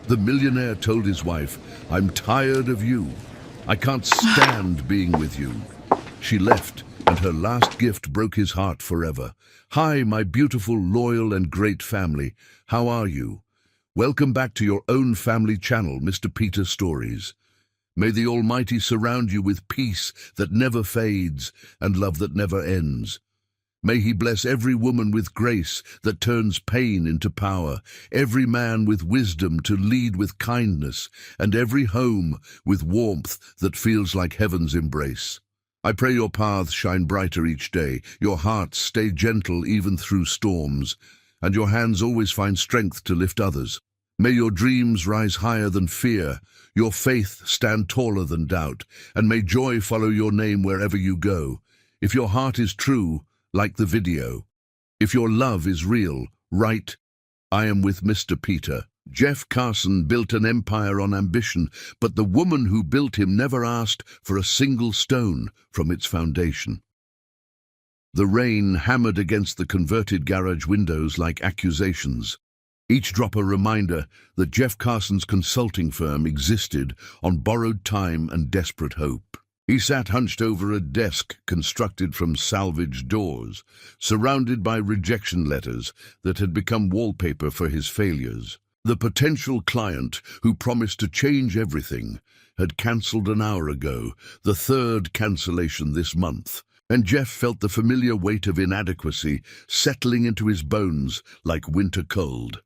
The millionaire told his wife, "I'm tired of you. I can't stand being with you." She left, and her last gift broke his heart forever. "Hi, my beautiful, loyal, and great family. How are you? Welcome back to your own family channel, Mr. Peter Stories. May the Almighty surround you with peace that never fades and love that never ends. May He bless every woman with grace that turns pain into power, every man with wisdom to lead with kindness, and every home with warmth that feels like heaven's embrace. I pray your paths shine brighter each day, your hearts stay gentle even through storms, and your hands always find strength to lift others. May your dreams rise higher than fear, your faith stand taller than doubt, and may joy follow your name wherever you go. If your heart is true, like the video. If your love is real, write, "I am with Mr. Peter." Jeff Carson built an empire on ambition, but the woman who built him never asked for a single stone from its foundation. The rain hammered against the converted garage windows like accusations, each drop a reminder that Jeff Carson's consulting firm existed on borrowed time and desperate hope. He sat hunched over a desk constructed from salvaged doors, surrounded by rejection letters that had become wallpaper for his failures. The potential client, who promised to change everything, had cancelled an hour ago, the third cancellation this month, and Jeff felt the familiar weight of inadequacy settling into his bones like winter cold.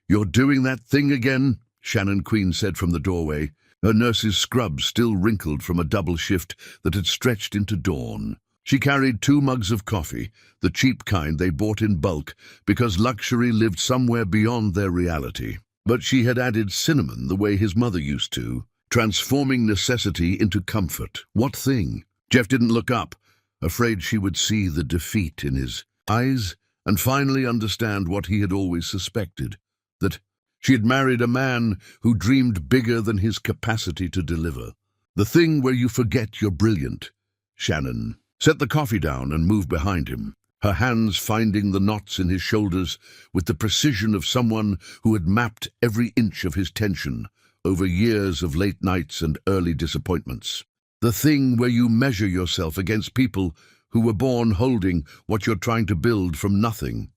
"You're doing that thing again?" Shannon Queen said from the doorway, her nurse's scrub still wrinkled from a double shift that had stretched into dawn. She carried 2 mugs of coffee, the cheap kind they bought in bulk because luxury lived somewhere beyond their reality. But she had added cinnamon the way his mother used to, transforming necessity into comfort. What thing? Jeff didn't look up, afraid she would see the defeat in his eyes and finally understand what he had always suspected, that she had married a man who dreamed bigger than his capacity to deliver. "The thing where you forget you're brilliant." Shannon set the coffee down and moved behind him, her hands finding the knots in his shoulders with the precision of someone who had mapped every inch of his tension over years of late nights and early disappointments. "The thing where you measure yourself against people who were born holding what you're trying to build from nothing."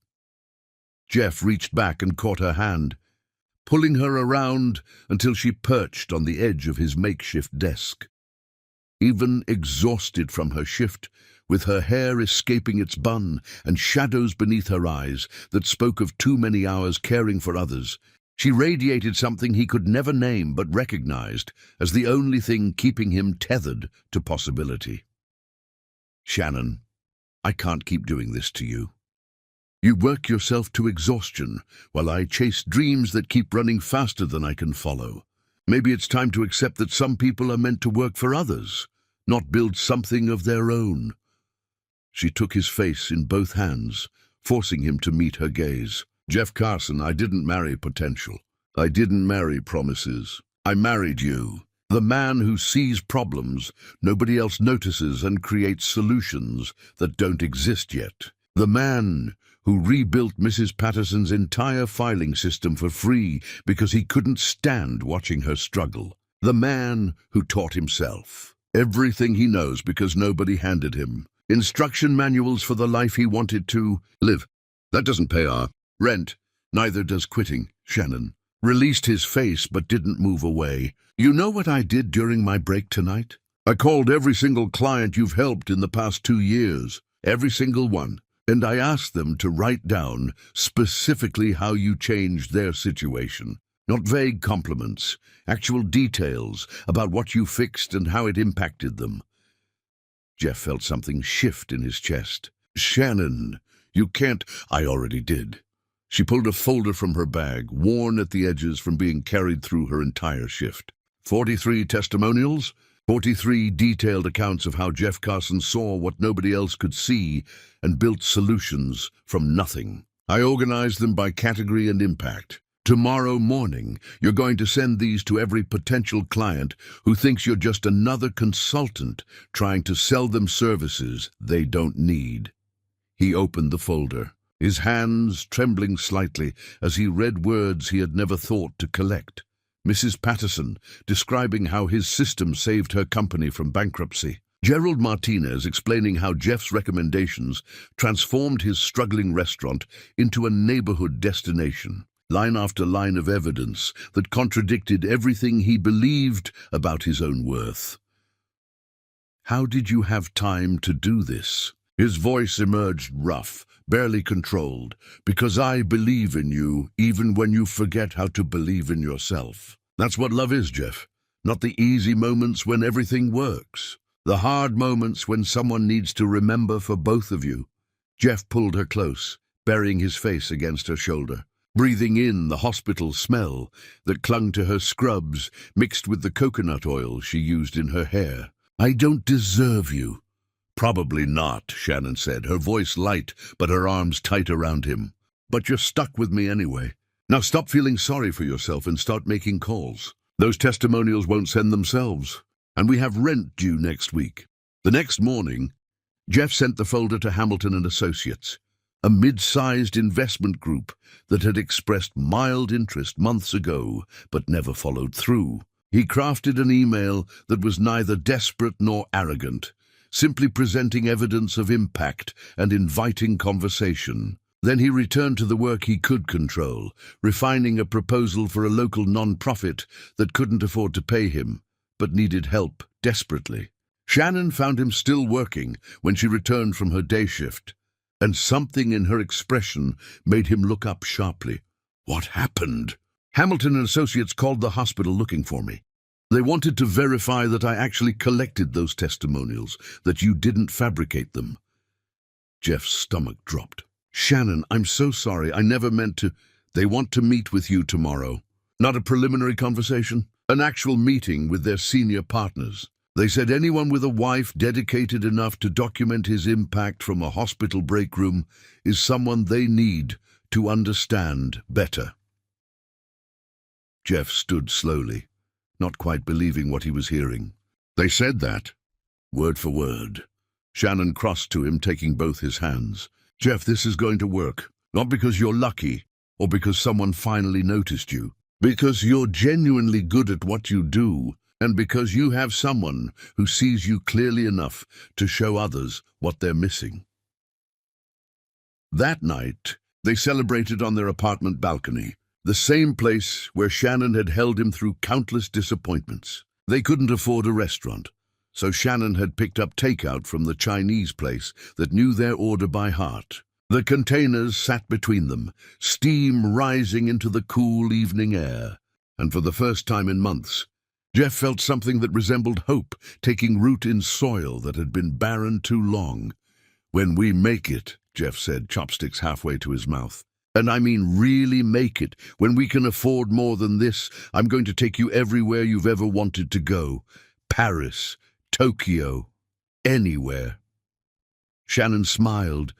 Jeff reached back and caught her hand, pulling her around until she perched on the edge of his makeshift desk. Even exhausted from her shift, with her hair escaping its bun and shadows beneath her eyes that spoke of too many hours caring for others, she radiated something he could never name but recognized as the only thing keeping him tethered to possibility. "Shannon, I can't keep doing this to you. You work yourself to exhaustion, while I chase dreams that keep running faster than I can follow. Maybe it's time to accept that some people are meant to work for others, not build something of their own." She took his face in both hands, forcing him to meet her gaze. "Jeff Carson, I didn't marry potential. I didn't marry promises. I married you. The man who sees problems nobody else notices and creates solutions that don't exist yet. The man who rebuilt Mrs. Patterson's entire filing system for free because he couldn't stand watching her struggle. The man who taught himself everything he knows because nobody handed him instruction manuals for the life he wanted to live. That doesn't pay our rent. Neither does quitting." Shannon released his face but didn't move away. "You know what I did during my break tonight? I called every single client you've helped in the past 2 years, every single one. And I asked them to write down specifically how you changed their situation. Not vague compliments, actual details about what you fixed and how it impacted them." Jeff felt something shift in his chest. "Shannon, you can't—" "I already did." She pulled a folder from her bag, worn at the edges from being carried through her entire shift. 43 testimonials, 43 detailed accounts of how Jeff Carson saw what nobody else could see and built solutions from nothing. I organized them by category and impact. Tomorrow morning, you're going to send these to every potential client who thinks you're just another consultant trying to sell them services they don't need. He opened the folder, his hands trembling slightly as he read words he had never thought to collect. Mrs. Patterson, describing how his system saved her company from bankruptcy. Gerald Martinez explaining how Jeff's recommendations transformed his struggling restaurant into a neighborhood destination. Line after line of evidence that contradicted everything he believed about his own worth. "How did you have time to do this?" His voice emerged rough, barely controlled. "Because I believe in you, even when you forget how to believe in yourself." That's what love is, Jeff. Not the easy moments when everything works. The hard moments when someone needs to remember for both of you. Jeff pulled her close, burying his face against her shoulder, breathing in the hospital smell that clung to her scrubs, mixed with the coconut oil she used in her hair. "I don't deserve you." "Probably not," Shannon said, her voice light but her arms tight around him. "But you're stuck with me anyway. Now stop feeling sorry for yourself and start making calls. Those testimonials won't send themselves, and we have rent due next week." The next morning, Jeff sent the folder to Hamilton and Associates, a mid-sized investment group that had expressed mild interest months ago but never followed through. He crafted an email that was neither desperate nor arrogant, simply presenting evidence of impact and inviting conversation. Then he returned to the work he could control, refining a proposal for a local non-profit that couldn't afford to pay him, but needed help desperately. Shannon found him still working when she returned from her day shift, and something in her expression made him look up sharply. "What happened?" "Hamilton and Associates called the hospital looking for me. They wanted to verify that I actually collected those testimonials, that you didn't fabricate them." Jeff's stomach dropped. "Shannon, I'm so sorry. I never meant to." "They want to meet with you tomorrow. Not a preliminary conversation, an actual meeting with their senior partners. They said anyone with a wife dedicated enough to document his impact from a hospital break room is someone they need to understand better." Jeff stood slowly, not quite believing what he was hearing. "They said that?" "Word for word." Shannon crossed to him, taking both his hands. "Jeff, this is going to work. Not because you're lucky, or because someone finally noticed you. Because you're genuinely good at what you do, and because you have someone who sees you clearly enough to show others what they're missing." That night, they celebrated on their apartment balcony, the same place where Shannon had held him through countless disappointments. They couldn't afford a restaurant, so Shannon had picked up takeout from the Chinese place that knew their order by heart. The containers sat between them, steam rising into the cool evening air, and for the first time in months, Jeff felt something that resembled hope taking root in soil that had been barren too long. "When we make it," Jeff said, chopsticks halfway to his mouth. "And I mean really make it. When we can afford more than this, I'm going to take you everywhere you've ever wanted to go. Paris, Tokyo, anywhere." Shannon smiled,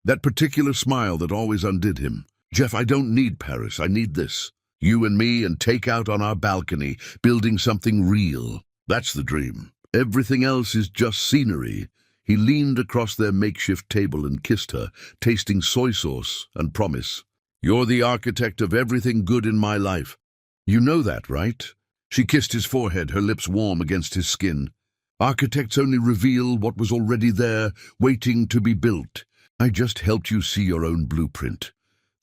that particular smile that always undid him. "Jeff, I don't need Paris. I need this. You and me and take out on our balcony, building something real. That's the dream. Everything else is just scenery." He leaned across their makeshift table and kissed her, tasting soy sauce and promise. "You're the architect of everything good in my life. You know that, right?" She kissed his forehead, her lips warm against his skin. "Architects only reveal what was already there, waiting to be built. I just helped you see your own blueprint."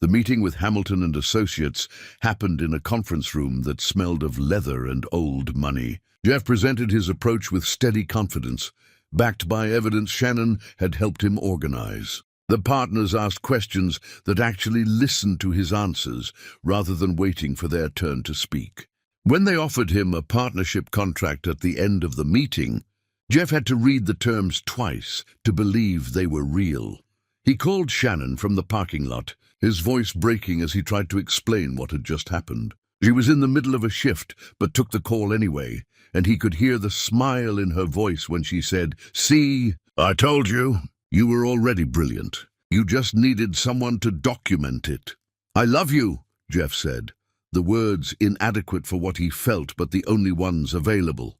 The meeting with Hamilton and Associates happened in a conference room that smelled of leather and old money. Jeff presented his approach with steady confidence, backed by evidence Shannon had helped him organize. The partners asked questions that actually listened to his answers, rather than waiting for their turn to speak. When they offered him a partnership contract at the end of the meeting, Jeff had to read the terms twice to believe they were real. He called Shannon from the parking lot, his voice breaking as he tried to explain what had just happened. She was in the middle of a shift, but took the call anyway, and he could hear the smile in her voice when she said, "See, I told you. You were already brilliant. You just needed someone to document it." "I love you," Jeff said, the words inadequate for what he felt but the only ones available.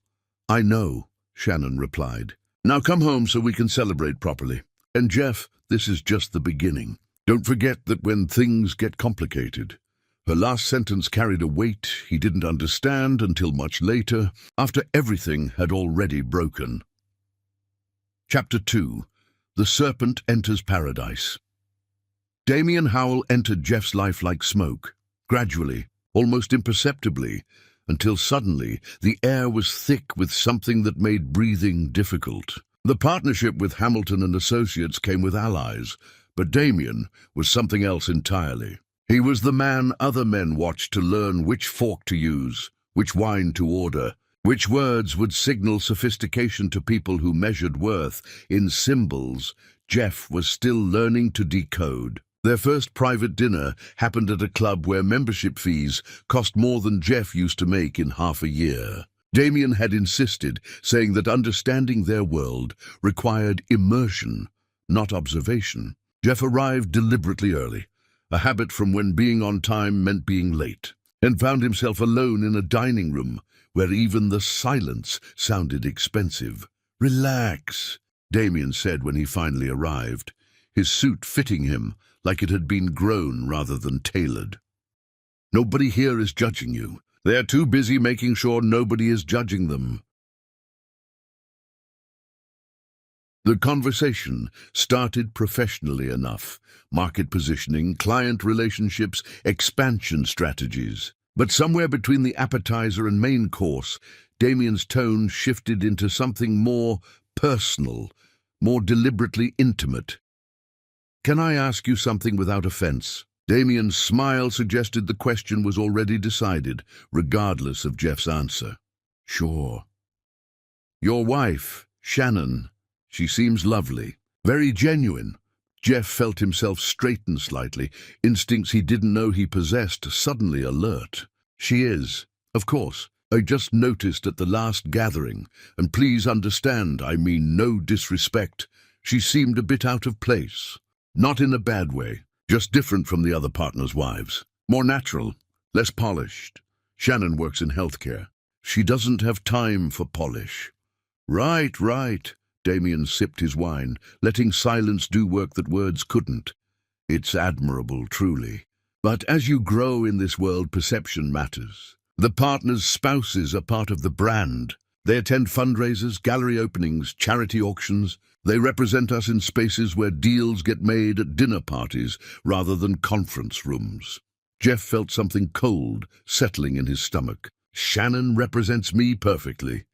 "I know," Shannon replied. "Now come home so we can celebrate properly. And Jeff, this is just the beginning. Don't forget that when things get complicated, Her last sentence carried a weight he didn't understand until much later, after everything had already broken. Chapter 2. The Serpent Enters Paradise. Damien Howell entered Jeff's life like smoke, gradually, almost imperceptibly, until suddenly the air was thick with something that made breathing difficult. The partnership with Hamilton and Associates came with allies, but Damien was something else entirely. He was the man other men watched to learn which fork to use, which wine to order, which words would signal sophistication to people who measured worth in symbols Jeff was still learning to decode. Their first private dinner happened at a club where membership fees cost more than Jeff used to make in half a year. Damien had insisted, saying that understanding their world required immersion, not observation. Jeff arrived deliberately early, a habit from when being on time meant being late, and found himself alone in a dining room where even the silence sounded expensive. "Relax," Damien said when he finally arrived, his suit fitting him like it had been grown rather than tailored. "Nobody here is judging you. They're too busy making sure nobody is judging them." The conversation started professionally enough: market positioning, client relationships, expansion strategies. But somewhere between the appetizer and main course, Damien's tone shifted into something more personal, more deliberately intimate. "Can I ask you something without offense?" Damien's smile suggested the question was already decided, regardless of Jeff's answer. "Sure." "Your wife, Shannon, she seems lovely, very genuine." Jeff felt himself straighten slightly, instincts he didn't know he possessed suddenly alert. "She is, of course. I just noticed at the last gathering, and please understand, I mean no disrespect, she seemed a bit out of place. Not in a bad way, just different from the other partners' wives. More natural, less polished. Shannon works in healthcare. She doesn't have time for polish." Right. Damien sipped his wine, letting silence do work that words couldn't. "It's admirable, truly. But as you grow in this world, perception matters. The partners' spouses are part of the brand. They attend fundraisers, gallery openings, charity auctions. They represent us in spaces where deals get made at dinner parties rather than conference rooms." Jeff felt something cold settling in his stomach. "Shannon represents me perfectly.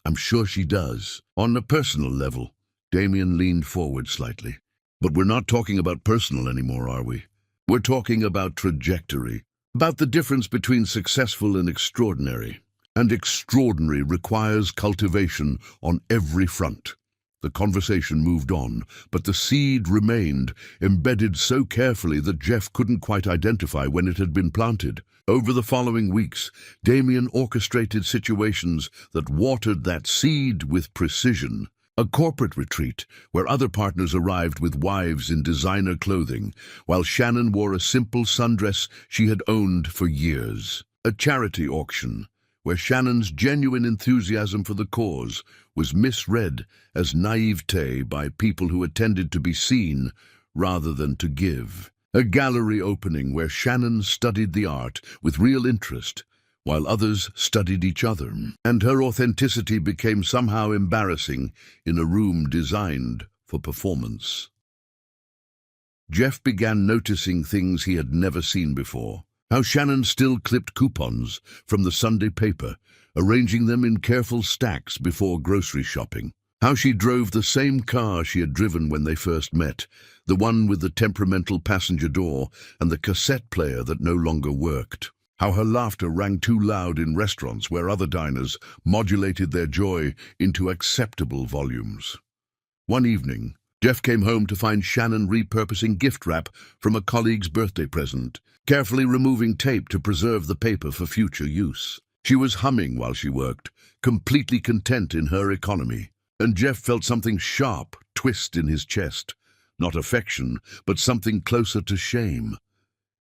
I'm sure she does. On a personal level." Damien leaned forward slightly. "But we're not talking about personal anymore, are we? We're talking about trajectory, about the difference between successful and extraordinary. And extraordinary requires cultivation on every front." The conversation moved on, but the seed remained, embedded so carefully that Jeff couldn't quite identify when it had been planted. Over the following weeks, Damien orchestrated situations that watered that seed with precision. A corporate retreat, where other partners arrived with wives in designer clothing, while Shannon wore a simple sundress she had owned for years. A charity auction, where Shannon's genuine enthusiasm for the cause was misread as naivete by people who attended to be seen rather than to give. A gallery opening where Shannon studied the art with real interest, while others studied each other, and her authenticity became somehow embarrassing in a room designed for performance. Jeff began noticing things he had never seen before. How Shannon still clipped coupons from the Sunday paper, arranging them in careful stacks before grocery shopping. How she drove the same car she had driven when they first met, the one with the temperamental passenger door and the cassette player that no longer worked. How her laughter rang too loud in restaurants where other diners modulated their joy into acceptable volumes. One evening, Jeff came home to find Shannon repurposing gift wrap from a colleague's birthday present, carefully removing tape to preserve the paper for future use. She was humming while she worked, completely content in her economy, and Jeff felt something sharp twist in his chest. Not affection, but something closer to shame.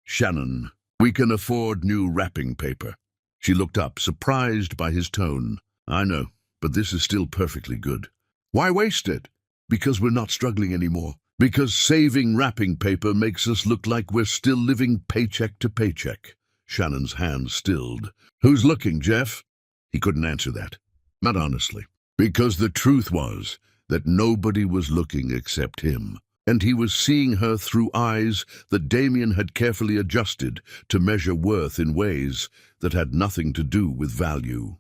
"Shannon, we can afford new wrapping paper." She looked up, surprised by his tone. "I know, but this is still perfectly good." "Why waste it?" "Because we're not struggling anymore. Because saving wrapping paper makes us look like we're still living paycheck to paycheck." Shannon's hand stilled. "Who's looking, Jeff?" He couldn't answer that. Not honestly. Because the truth was that nobody was looking except him. And he was seeing her through eyes that Damien had carefully adjusted to measure worth in ways that had nothing to do with value.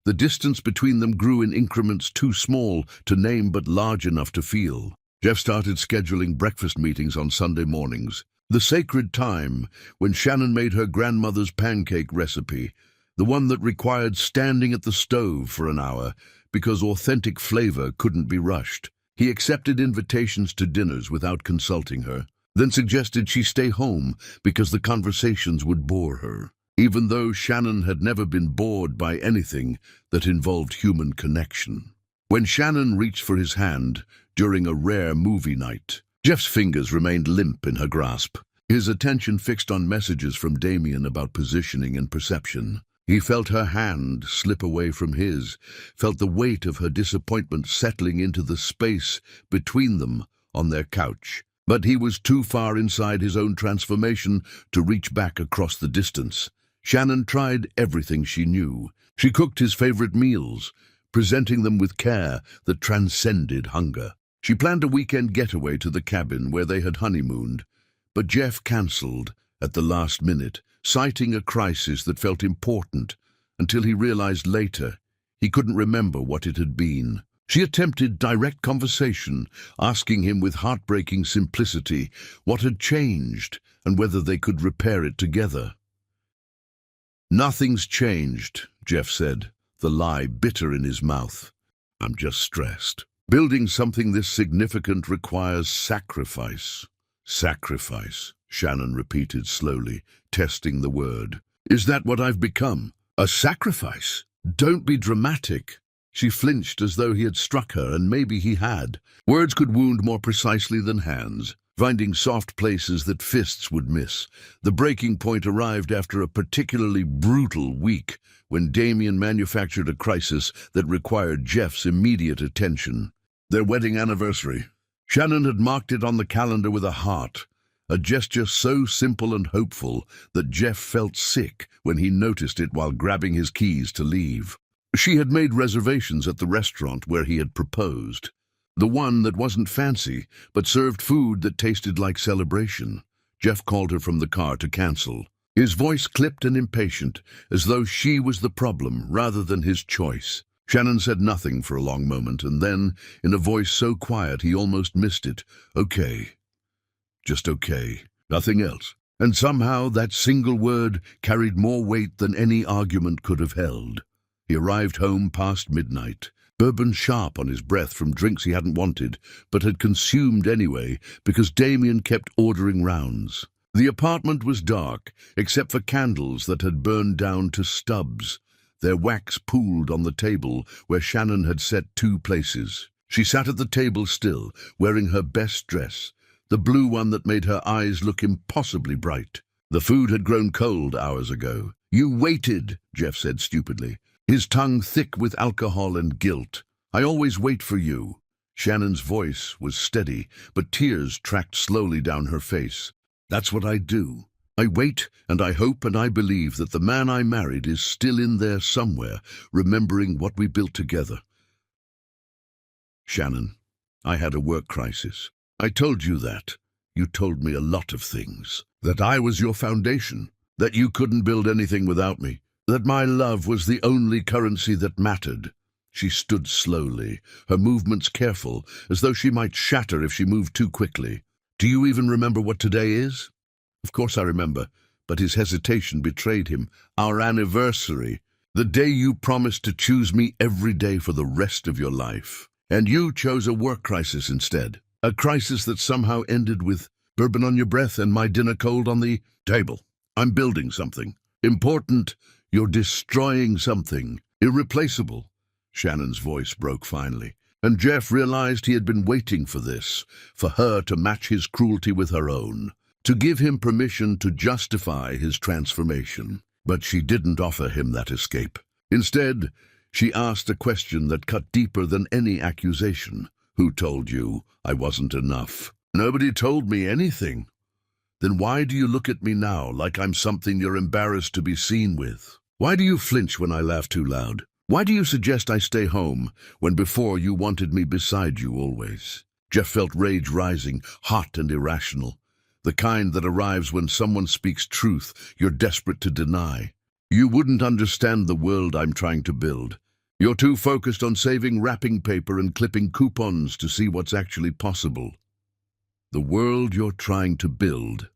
The distance between them grew in increments too small to name but large enough to feel. Jeff started scheduling breakfast meetings on Sunday mornings, the sacred time when Shannon made her grandmother's pancake recipe, the one that required standing at the stove for an hour because authentic flavor couldn't be rushed. He accepted invitations to dinners without consulting her, then suggested she stay home because the conversations would bore her, even though Shannon had never been bored by anything that involved human connection. When Shannon reached for his hand during a rare movie night, Jeff's fingers remained limp in her grasp, his attention fixed on messages from Damien about positioning and perception. He felt her hand slip away from his, felt the weight of her disappointment settling into the space between them on their couch. But he was too far inside his own transformation to reach back across the distance. Shannon tried everything she knew. She cooked his favorite meals, presenting them with care that transcended hunger. She planned a weekend getaway to the cabin where they had honeymooned, but Jeff cancelled at the last minute, citing a crisis that felt important until he realized later he couldn't remember what it had been. She attempted direct conversation, asking him with heartbreaking simplicity what had changed and whether they could repair it together. "Nothing's changed," Jeff said, the lie bitter in his mouth. "I'm just stressed. Building something this significant requires sacrifice." "Sacrifice," Shannon repeated slowly, testing the word. "Is that what I've become? A sacrifice? Don't be dramatic." She flinched as though he had struck her, and maybe he had. Words could wound more precisely than hands, finding soft places that fists would miss. The breaking point arrived after a particularly brutal week, when Damien manufactured a crisis that required Jeff's immediate attention. Their wedding anniversary. Shannon had marked it on the calendar with a heart, a gesture so simple and hopeful that Jeff felt sick when he noticed it while grabbing his keys to leave. She had made reservations at the restaurant where he had proposed, the one that wasn't fancy but served food that tasted like celebration. Jeff called her from the car to cancel, his voice clipped and impatient, as though she was the problem rather than his choice. Shannon said nothing for a long moment, and then, in a voice so quiet he almost missed it, "Okay. Just okay. Nothing else." And somehow that single word carried more weight than any argument could have held. He arrived home past midnight, bourbon sharp on his breath from drinks he hadn't wanted, but had consumed anyway because Damien kept ordering rounds. The apartment was dark, except for candles that had burned down to stubs. Their wax pooled on the table where Shannon had set 2 places. She sat at the table still, wearing her best dress, the blue one that made her eyes look impossibly bright. The food had grown cold hours ago. "You waited," Jeff said stupidly, his tongue thick with alcohol and guilt. "I always wait for you." Shannon's voice was steady, but tears tracked slowly down her face. "That's what I do. I wait, and I hope and I believe that the man I married is still in there somewhere, remembering what we built together." "Shannon, I had a work crisis. I told you that. You told me a lot of things. That I was your foundation, that you couldn't build anything without me, that my love was the only currency that mattered." She stood slowly, her movements careful, as though she might shatter if she moved too quickly. "Do you even remember what today is?" "Of course I remember," but his hesitation betrayed him. "Our anniversary. The day you promised to choose me every day for the rest of your life. And you chose a work crisis instead. A crisis that somehow ended with bourbon on your breath and my dinner cold on the table. I'm building something important. You're destroying something irreplaceable." Shannon's voice broke finally, and Jeff realized he had been waiting for this, for her to match his cruelty with her own, to give him permission to justify his transformation. But she didn't offer him that escape. Instead, she asked a question that cut deeper than any accusation. "Who told you I wasn't enough?" "Nobody told me anything." Then why do you look at me now like I'm something you're embarrassed to be seen with? Why do you flinch when I laugh too loud? Why do you suggest I stay home when before you wanted me beside you always? Jeff felt rage rising, hot and irrational. The kind that arrives when someone speaks truth you're desperate to deny. You wouldn't understand the world I'm trying to build. You're too focused on saving wrapping paper and clipping coupons to see what's actually possible. The world you're trying to build.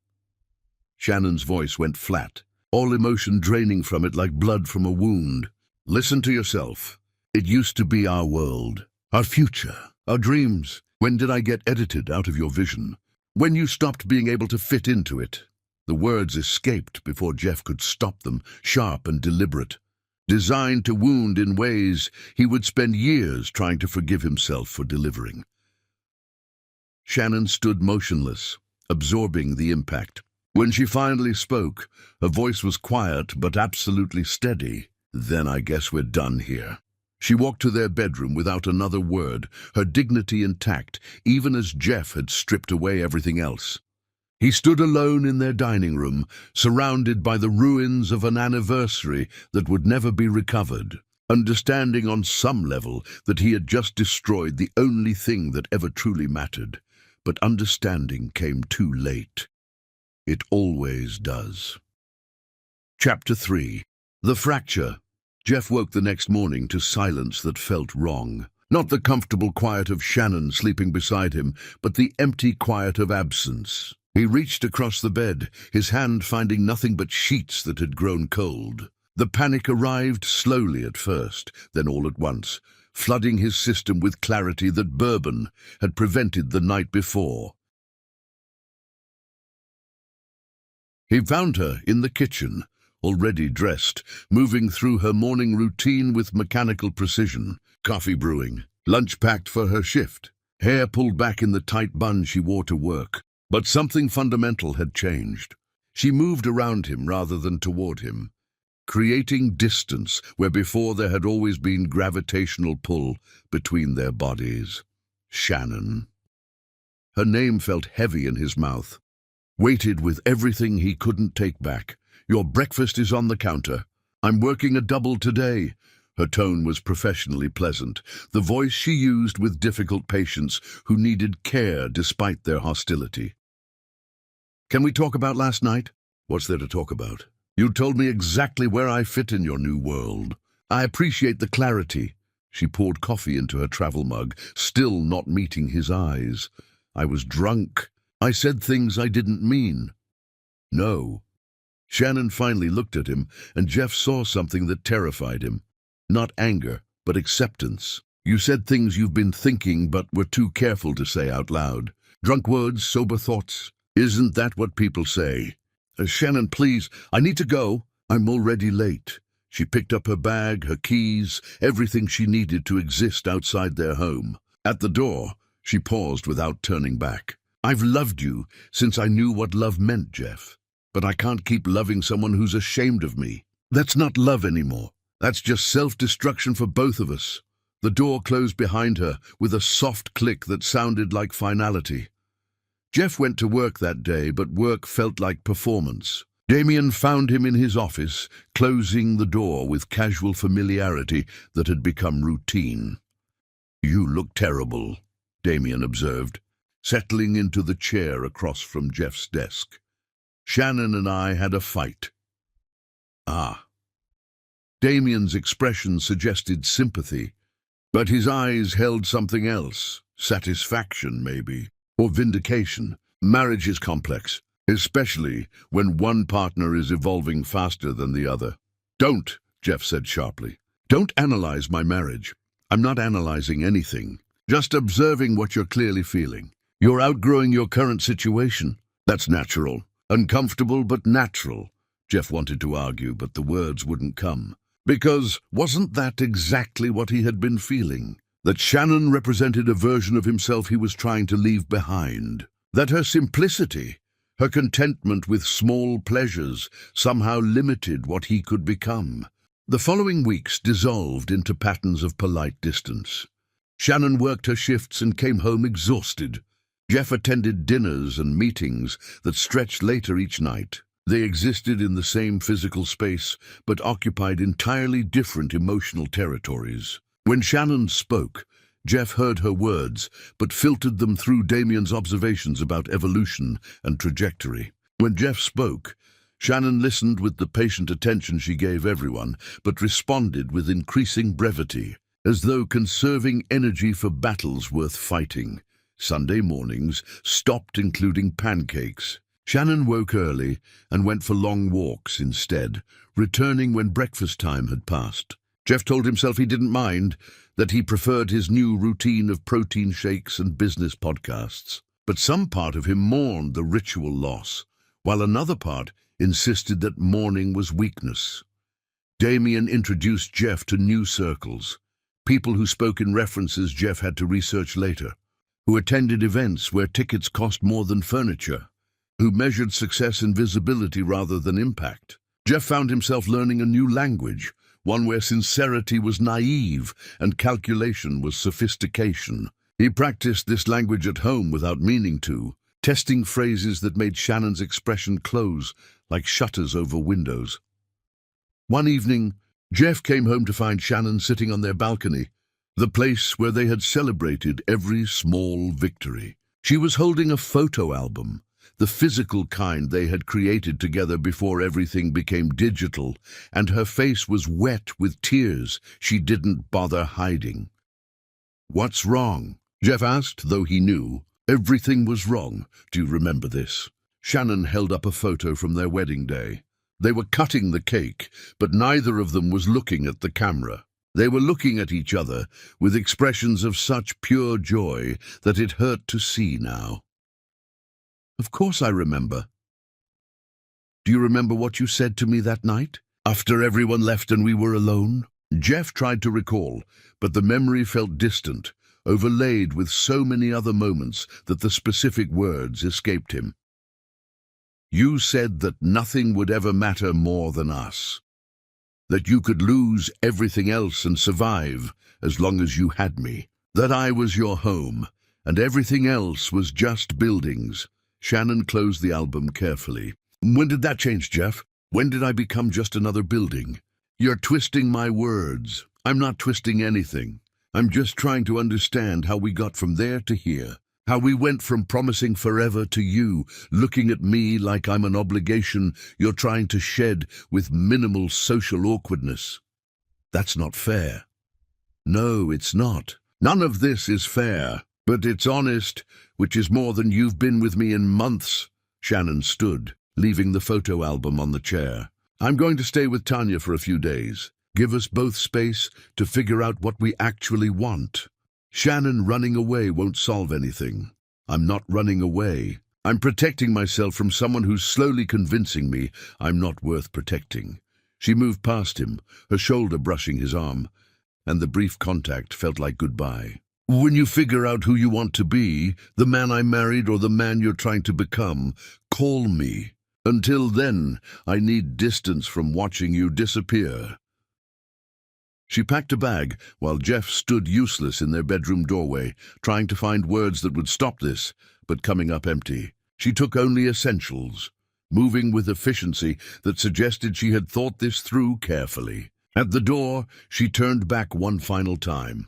Shannon's voice went flat, all emotion draining from it like blood from a wound. Listen to yourself. It used to be our world, our future, our dreams. When did I get edited out of your vision? When you stopped being able to fit into it? The words escaped before Jeff could stop them, sharp and deliberate. Designed to wound in ways he would spend years trying to forgive himself for delivering. Shannon stood motionless, absorbing the impact. When she finally spoke, her voice was quiet but absolutely steady. Then I guess we're done here. She walked to their bedroom without another word, her dignity intact, even as Jeff had stripped away everything else. He stood alone in their dining room, surrounded by the ruins of an anniversary that would never be recovered, understanding on some level that he had just destroyed the only thing that ever truly mattered. But understanding came too late. It always does. Chapter 3. The Fracture. Jeff woke the next morning to silence that felt wrong. Not the comfortable quiet of Shannon sleeping beside him, but the empty quiet of absence. He reached across the bed, his hand finding nothing but sheets that had grown cold. The panic arrived slowly at first, then all at once, flooding his system with clarity that bourbon had prevented the night before. He found her in the kitchen, already dressed, moving through her morning routine with mechanical precision. Coffee brewing, lunch packed for her shift, hair pulled back in the tight bun she wore to work. But something fundamental had changed. She moved around him rather than toward him, creating distance where before there had always been gravitational pull between their bodies. Shannon. Her name felt heavy in his mouth, weighted with everything he couldn't take back. Your breakfast is on the counter. I'm working a double today. Her tone was professionally pleasant, the voice she used with difficult patients who needed care despite their hostility. Can we talk about last night? What's there to talk about? You told me exactly where I fit in your new world. I appreciate the clarity. She poured coffee into her travel mug, still not meeting his eyes. I was drunk. I said things I didn't mean. No. Shannon finally looked at him, and Jeff saw something that terrified him. Not anger, but acceptance. You said things you've been thinking but were too careful to say out loud. Drunk words, sober thoughts. Isn't that what people say? Shannon, please, I need to go. I'm already late. She picked up her bag, her keys, everything she needed to exist outside their home. At the door, she paused without turning back. I've loved you since I knew what love meant, Jeff. But I can't keep loving someone who's ashamed of me. That's not love anymore. That's just self-destruction for both of us. The door closed behind her with a soft click that sounded like finality. Jeff went to work that day, but work felt like performance. Damien found him in his office, closing the door with casual familiarity that had become routine. You look terrible, Damien observed, settling into the chair across from Jeff's desk. Shannon and I had a fight. Ah. Damien's expression suggested sympathy, but his eyes held something else. Satisfaction, maybe, or vindication. Marriage is complex, especially when one partner is evolving faster than the other. Don't, Jeff said sharply. Don't analyze my marriage. I'm not analyzing anything, just observing what you're clearly feeling. You're outgrowing your current situation. That's natural. Uncomfortable, but natural. Jeff wanted to argue, but the words wouldn't come. Because wasn't that exactly what he had been feeling? That Shannon represented a version of himself he was trying to leave behind. That her simplicity, her contentment with small pleasures, somehow limited what he could become. The following weeks dissolved into patterns of polite distance. Shannon worked her shifts and came home exhausted. Jeff attended dinners and meetings that stretched later each night. They existed in the same physical space, but occupied entirely different emotional territories. When Shannon spoke, Jeff heard her words, but filtered them through Damien's observations about evolution and trajectory. When Jeff spoke, Shannon listened with the patient attention she gave everyone, but responded with increasing brevity, as though conserving energy for battles worth fighting. Sunday mornings stopped including pancakes. Shannon woke early and went for long walks instead, returning when breakfast time had passed. Jeff told himself he didn't mind, that he preferred his new routine of protein shakes and business podcasts. But some part of him mourned the ritual loss, while another part insisted that mourning was weakness. Damien introduced Jeff to new circles, people who spoke in references Jeff had to research later, who attended events where tickets cost more than furniture, who measured success in visibility rather than impact. Jeff found himself learning a new language, one where sincerity was naive and calculation was sophistication. He practiced this language at home without meaning to, testing phrases that made Shannon's expression close like shutters over windows. One evening, Jeff came home to find Shannon sitting on their balcony, the place where they had celebrated every small victory. She was holding a photo album, the physical kind they had created together before everything became digital, and her face was wet with tears she didn't bother hiding. "What's wrong?" Jeff asked, though he knew. Everything was wrong. Do you remember this? Shannon held up a photo from their wedding day. They were cutting the cake, but neither of them was looking at the camera. They were looking at each other with expressions of such pure joy that it hurt to see now. "Of course I remember." "Do you remember what you said to me that night, after everyone left and we were alone?" Jeff tried to recall, but the memory felt distant, overlaid with so many other moments that the specific words escaped him. "You said that nothing would ever matter more than us. That you could lose everything else and survive as long as you had me. That I was your home, and everything else was just buildings." Shannon closed the album carefully. "When did that change, Jeff? When did I become just another building?" "You're twisting my words." "I'm not twisting anything. I'm just trying to understand how we got from there to here. How we went from promising forever to you, looking at me like I'm an obligation you're trying to shed with minimal social awkwardness. That's not fair." "No, it's not. None of this is fair. But it's honest, which is more than you've been with me in months." Shannon stood, leaving the photo album on the chair. "I'm going to stay with Tanya for a few days. Give us both space to figure out what we actually want." "Shannon, running away won't solve anything." "I'm not running away. I'm protecting myself from someone who's slowly convincing me I'm not worth protecting." She moved past him, her shoulder brushing his arm, and the brief contact felt like goodbye. "When you figure out who you want to be, the man I married or the man you're trying to become, call me. Until then, I need distance from watching you disappear." She packed a bag while Jeff stood useless in their bedroom doorway, trying to find words that would stop this, but coming up empty. She took only essentials, moving with efficiency that suggested she had thought this through carefully. At the door, she turned back one final time.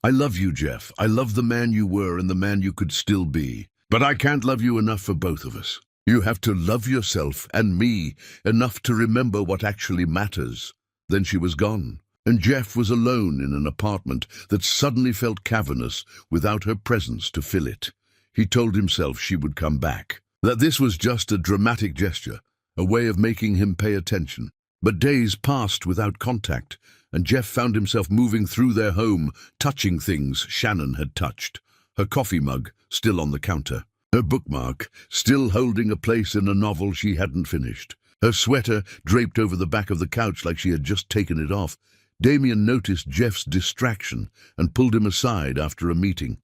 "I love you, Jeff. I love the man you were and the man you could still be. But I can't love you enough for both of us. You have to love yourself and me enough to remember what actually matters." Then she was gone, and Jeff was alone in an apartment that suddenly felt cavernous without her presence to fill it. He told himself she would come back, that this was just a dramatic gesture, a way of making him pay attention. But days passed without contact, and Jeff found himself moving through their home, touching things Shannon had touched. Her coffee mug still on the counter, her bookmark still holding a place in a novel she hadn't finished, her sweater draped over the back of the couch like she had just taken it off. Damien noticed Jeff's distraction and pulled him aside after a meeting.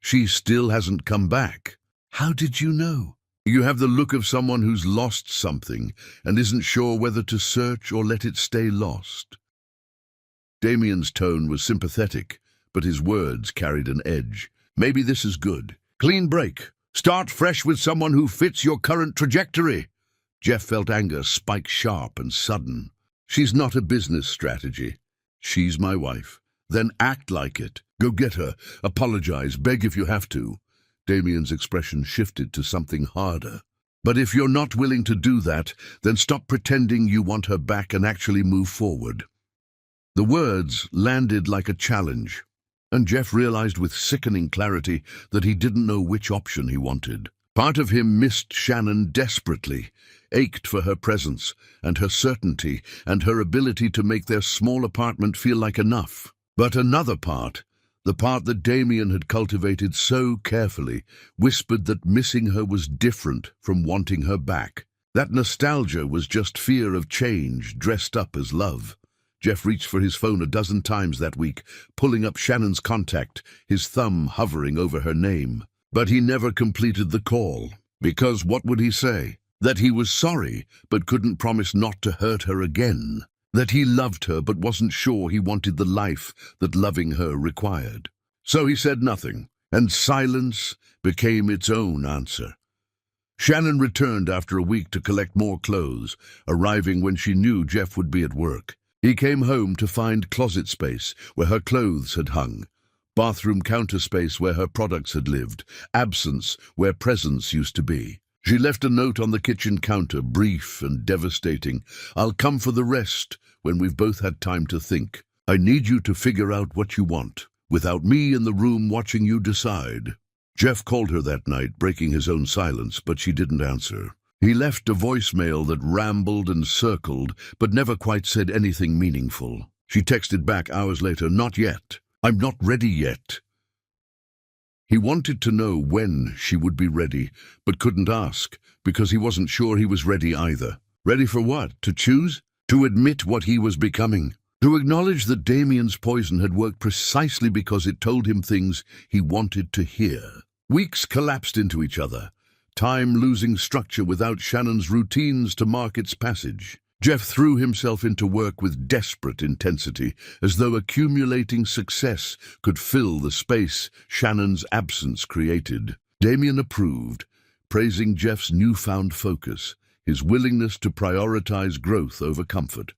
"She still hasn't come back." "How did you know?" "You have the look of someone who's lost something and isn't sure whether to search or let it stay lost." Damien's tone was sympathetic, but his words carried an edge. "Maybe this is good. Clean break. Start fresh with someone who fits your current trajectory. Jeff felt anger spike sharp and sudden. She's not a business strategy. She's my wife. Then act like it. Go get her. Apologize. Beg if you have to. Damien's expression shifted to something harder. But if you're not willing to do that, then stop pretending you want her back and actually move forward. The words landed like a challenge, and Jeff realized with sickening clarity that he didn't know which option he wanted. Part of him missed Shannon desperately, ached for her presence and her certainty and her ability to make their small apartment feel like enough. But another part, the part that Damien had cultivated so carefully, whispered that missing her was different from wanting her back. That nostalgia was just fear of change dressed up as love. Jeff reached for his phone a dozen times that week, pulling up Shannon's contact, his thumb hovering over her name. But he never completed the call, because what would he say? That he was sorry, but couldn't promise not to hurt her again. That he loved her, but wasn't sure he wanted the life that loving her required. So he said nothing, and silence became its own answer. Shannon returned after a week to collect more clothes, arriving when she knew Jeff would be at work. He came home to find closet space where her clothes had hung, bathroom counter space where her products had lived, absence where presence used to be. She left a note on the kitchen counter, brief and devastating. I'll come for the rest when we've both had time to think. I need you to figure out what you want, without me in the room watching you decide. Jeff called her that night, breaking his own silence, but she didn't answer. He left a voicemail that rambled and circled, but never quite said anything meaningful. She texted back hours later, not yet. I'm not ready yet. He wanted to know when she would be ready, but couldn't ask, because he wasn't sure he was ready either. Ready for what? To choose? To admit what he was becoming? To acknowledge that Damien's poison had worked precisely because it told him things he wanted to hear. Weeks collapsed into each other, time losing structure without Shannon's routines to mark its passage. Jeff threw himself into work with desperate intensity, as though accumulating success could fill the space Shannon's absence created. Damien approved, praising Jeff's newfound focus, his willingness to prioritize growth over comfort.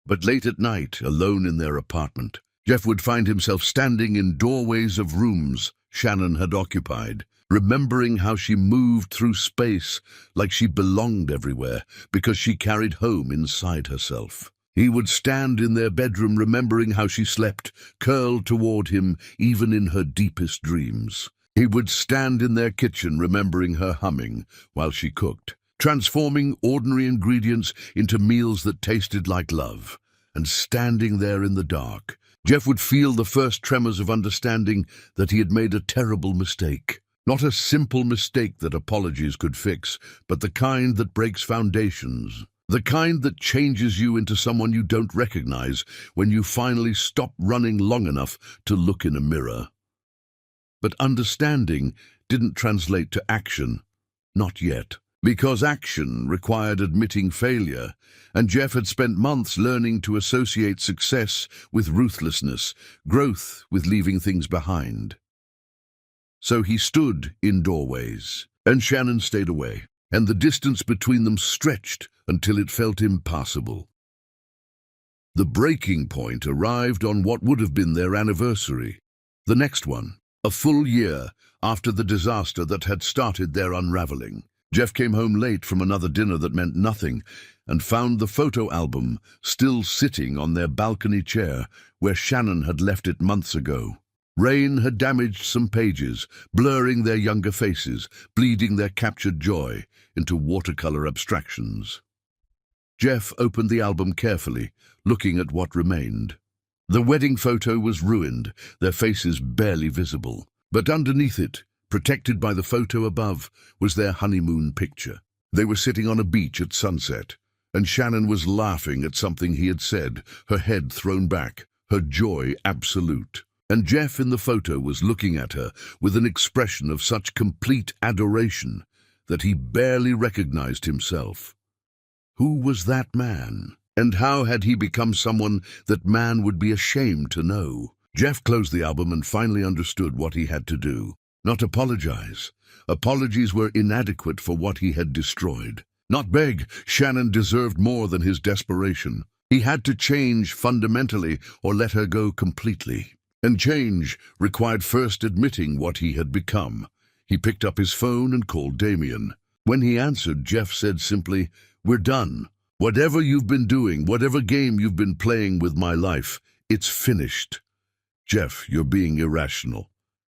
But late at night, alone in their apartment, Jeff would find himself standing in doorways of rooms Shannon had occupied, remembering how she moved through space like she belonged everywhere because she carried home inside herself. He would stand in their bedroom remembering how she slept, curled toward him even in her deepest dreams. He would stand in their kitchen remembering her humming while she cooked, transforming ordinary ingredients into meals that tasted like love. And standing there in the dark, Jeff would feel the first tremors of understanding that he had made a terrible mistake. Not a simple mistake that apologies could fix, but the kind that breaks foundations. The kind that changes you into someone you don't recognize when you finally stop running long enough to look in a mirror. But understanding didn't translate to action. Not yet. Because action required admitting failure, and Jeff had spent months learning to associate success with ruthlessness, growth with leaving things behind. So he stood in doorways, and Shannon stayed away, and the distance between them stretched until it felt impassable. The breaking point arrived on what would have been their anniversary. The next one, a full year after the disaster that had started their unraveling. Jeff came home late from another dinner that meant nothing and found the photo album still sitting on their balcony chair where Shannon had left it months ago. Rain had damaged some pages, blurring their younger faces, bleeding their captured joy into watercolor abstractions. Jeff opened the album carefully, looking at what remained. The wedding photo was ruined, their faces barely visible, but underneath it, protected by the photo above, was their honeymoon picture. They were sitting on a beach at sunset, and Shannon was laughing at something he had said, her head thrown back, her joy absolute. And Jeff in the photo was looking at her with an expression of such complete adoration that he barely recognized himself. Who was that man? And how had he become someone that man would be ashamed to know? Jeff closed the album and finally understood what he had to do. Not apologize. Apologies were inadequate for what he had destroyed. Not beg. Shannon deserved more than his desperation. He had to change fundamentally or let her go completely. And change required first admitting what he had become. He picked up his phone and called Damien. When he answered, Jeff said simply, "We're done. Whatever you've been doing, whatever game you've been playing with my life, it's finished." "Jeff, you're being irrational."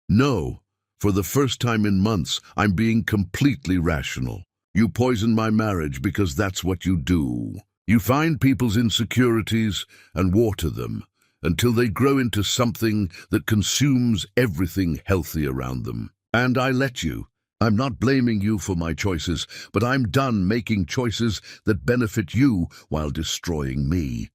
"No. For the first time in months, I'm being completely rational. You poison my marriage because that's what you do. You find people's insecurities and water them until they grow into something that consumes everything healthy around them. And I let you. I'm not blaming you for my choices, but I'm done making choices that benefit you while destroying me."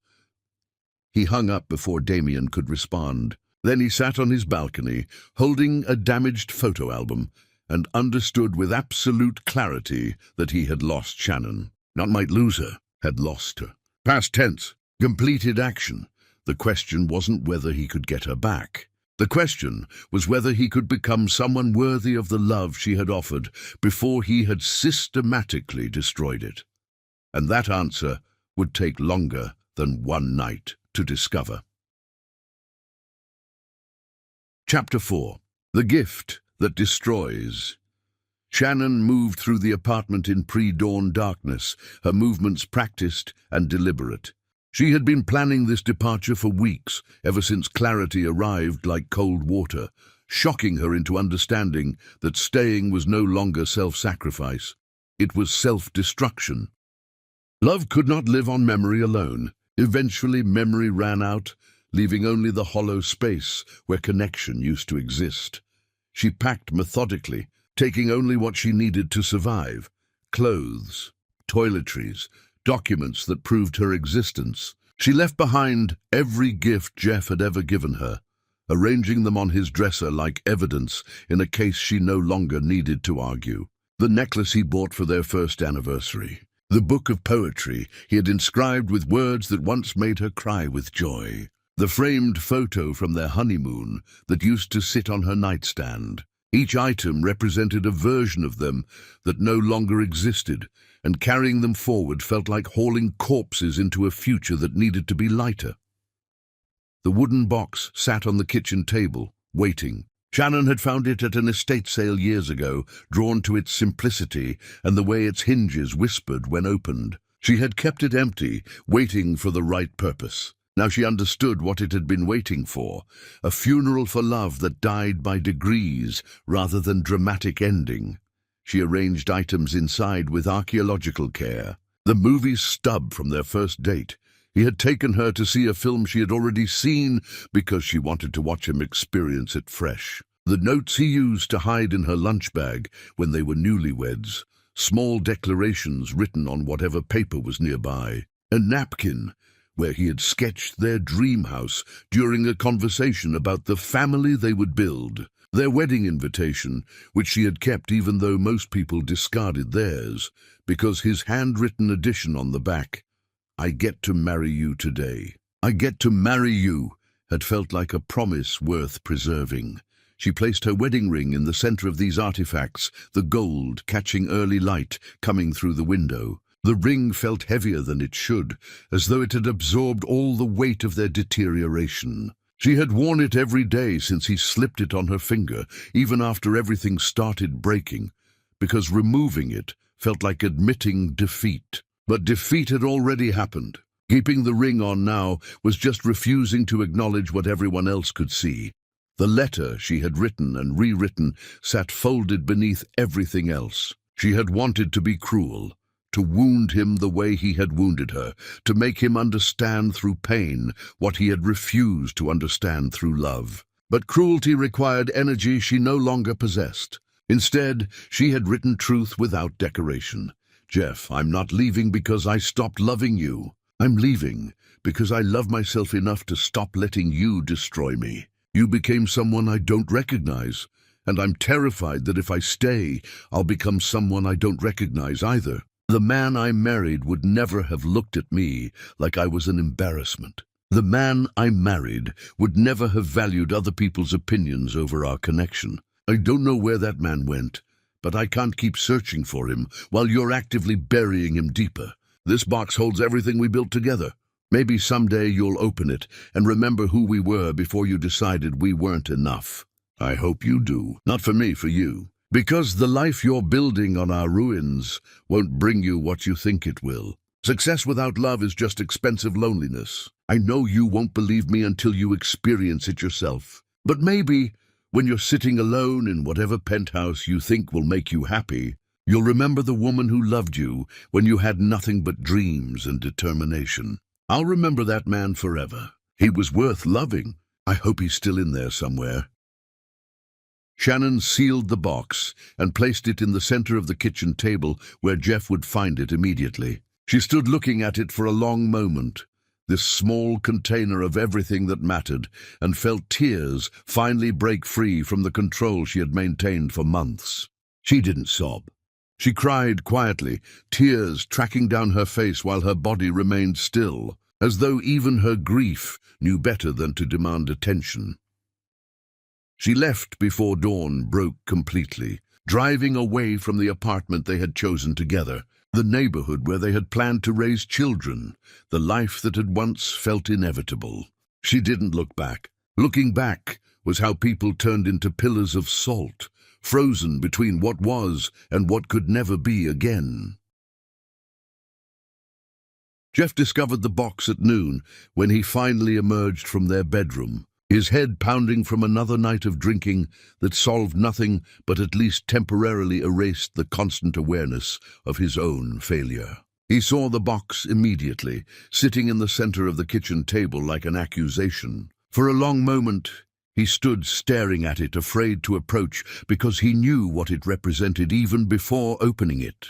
He hung up before Damien could respond. Then he sat on his balcony, holding a damaged photo album, and understood with absolute clarity that he had lost Shannon. Not might lose her, had lost her. Past tense, completed action. The question wasn't whether he could get her back. The question was whether he could become someone worthy of the love she had offered before he had systematically destroyed it. And that answer would take longer than one night to discover. Chapter 4. The Gift That Destroys. Shannon moved through the apartment in pre-dawn darkness, her movements practiced and deliberate. She had been planning this departure for weeks, ever since clarity arrived like cold water, shocking her into understanding that staying was no longer self-sacrifice. It was self-destruction. Love could not live on memory alone. Eventually memory ran out, leaving only the hollow space where connection used to exist. She packed methodically, taking only what she needed to survive: clothes, toiletries, documents that proved her existence. She left behind every gift Jeff had ever given her, arranging them on his dresser like evidence in a case she no longer needed to argue. The necklace he bought for their first anniversary. The book of poetry he had inscribed with words that once made her cry with joy. The framed photo from their honeymoon that used to sit on her nightstand. Each item represented a version of them that no longer existed, and carrying them forward felt like hauling corpses into a future that needed to be lighter. The wooden box sat on the kitchen table, waiting. Shannon had found it at an estate sale years ago, drawn to its simplicity and the way its hinges whispered when opened. She had kept it empty, waiting for the right purpose. Now she understood what it had been waiting for, a funeral for love that died by degrees rather than dramatic ending. She arranged items inside with archaeological care. The movie's stub from their first date. He had taken her to see a film she had already seen because she wanted to watch him experience it fresh. The notes he used to hide in her lunch bag when they were newlyweds. Small declarations written on whatever paper was nearby. A napkin where he had sketched their dream house during a conversation about the family they would build. Their wedding invitation, which she had kept even though most people discarded theirs, because his handwritten addition on the back, "I get to marry you today. I get to marry you," had felt like a promise worth preserving. She placed her wedding ring in the center of these artifacts, the gold catching early light coming through the window. The ring felt heavier than it should, as though it had absorbed all the weight of their deterioration. She had worn it every day since he slipped it on her finger, even after everything started breaking, because removing it felt like admitting defeat. But defeat had already happened. Keeping the ring on now was just refusing to acknowledge what everyone else could see. The letter she had written and rewritten sat folded beneath everything else. She had wanted to be cruel, to wound him the way he had wounded her, to make him understand through pain what he had refused to understand through love. But cruelty required energy she no longer possessed. Instead, she had written truth without decoration. "Jeff, I'm not leaving because I stopped loving you. I'm leaving because I love myself enough to stop letting you destroy me. You became someone I don't recognize, and I'm terrified that if I stay, I'll become someone I don't recognize either. The man I married would never have looked at me like I was an embarrassment. The man I married would never have valued other people's opinions over our connection. I don't know where that man went, but I can't keep searching for him while you're actively burying him deeper. This box holds everything we built together. Maybe someday you'll open it and remember who we were before you decided we weren't enough. I hope you do. Not for me, for you. Because the life you're building on our ruins won't bring you what you think it will. Success without love is just expensive loneliness. I know you won't believe me until you experience it yourself. But maybe, when you're sitting alone in whatever penthouse you think will make you happy, you'll remember the woman who loved you when you had nothing but dreams and determination. I'll remember that man forever. He was worth loving. I hope he's still in there somewhere. Shannon sealed the box and placed it in the center of the kitchen table where Jeff would find it immediately. She stood looking at it for a long moment, this small container of everything that mattered, and felt tears finally break free from the control she had maintained for months. She didn't sob. She cried quietly, tears tracking down her face while her body remained still, as though even her grief knew better than to demand attention. She left before dawn broke completely, driving away from the apartment they had chosen together, the neighborhood where they had planned to raise children, the life that had once felt inevitable. She didn't look back. Looking back was how people turned into pillars of salt, frozen between what was and what could never be again. Jeff discovered the box at noon when he finally emerged from their bedroom, his head pounding from another night of drinking that solved nothing but at least temporarily erased the constant awareness of his own failure. He saw the box immediately, sitting in the center of the kitchen table like an accusation. For a long moment, he stood staring at it, afraid to approach because he knew what it represented even before opening it.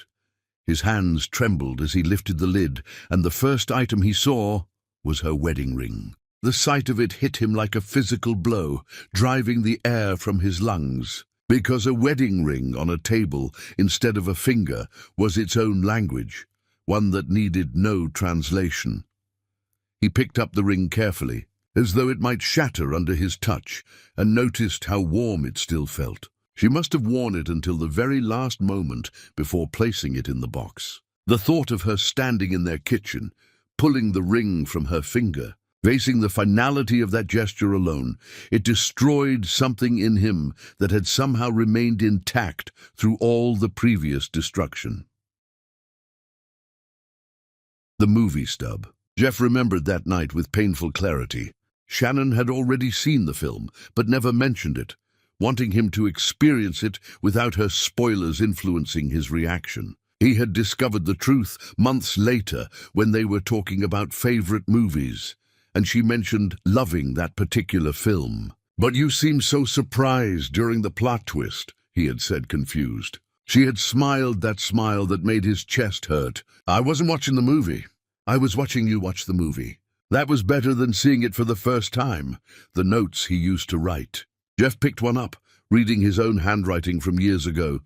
His hands trembled as he lifted the lid, and the first item he saw was her wedding ring. The sight of it hit him like a physical blow, driving the air from his lungs, because a wedding ring on a table instead of a finger was its own language, one that needed no translation. He picked up the ring carefully, as though it might shatter under his touch, and noticed how warm it still felt. She must have worn it until the very last moment before placing it in the box. The thought of her standing in their kitchen, pulling the ring from her finger, facing the finality of that gesture alone, it destroyed something in him that had somehow remained intact through all the previous destruction. The movie stub. Jeff remembered that night with painful clarity. Shannon had already seen the film, but never mentioned it, wanting him to experience it without her spoilers influencing his reaction. He had discovered the truth months later when they were talking about favorite movies, and she mentioned loving that particular film. "But you seemed so surprised during the plot twist," he had said, confused. She had smiled that smile that made his chest hurt. "I wasn't watching the movie. I was watching you watch the movie. That was better than seeing it for the first time," the notes he used to write. Jeff picked one up, reading his own handwriting from years ago.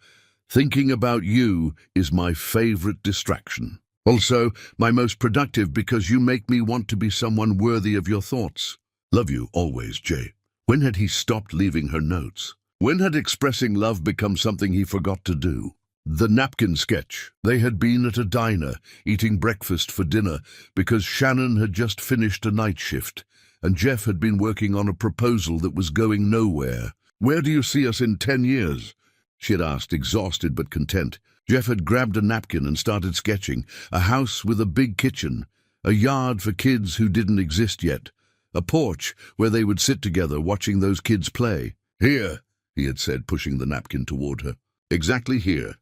"Thinking about you is my favorite distraction. Also, my most productive because you make me want to be someone worthy of your thoughts. Love you always, Jay." When had he stopped leaving her notes? When had expressing love become something he forgot to do? The napkin sketch. They had been at a diner, eating breakfast for dinner, because Shannon had just finished a night shift, and Jeff had been working on a proposal that was going nowhere. "Where do you see us in 10 years? She had asked, exhausted but content. Jeff had grabbed a napkin and started sketching. A house with a big kitchen, a yard for kids who didn't exist yet, a porch where they would sit together watching those kids play. "Here," he had said, pushing the napkin toward her. "Exactly here.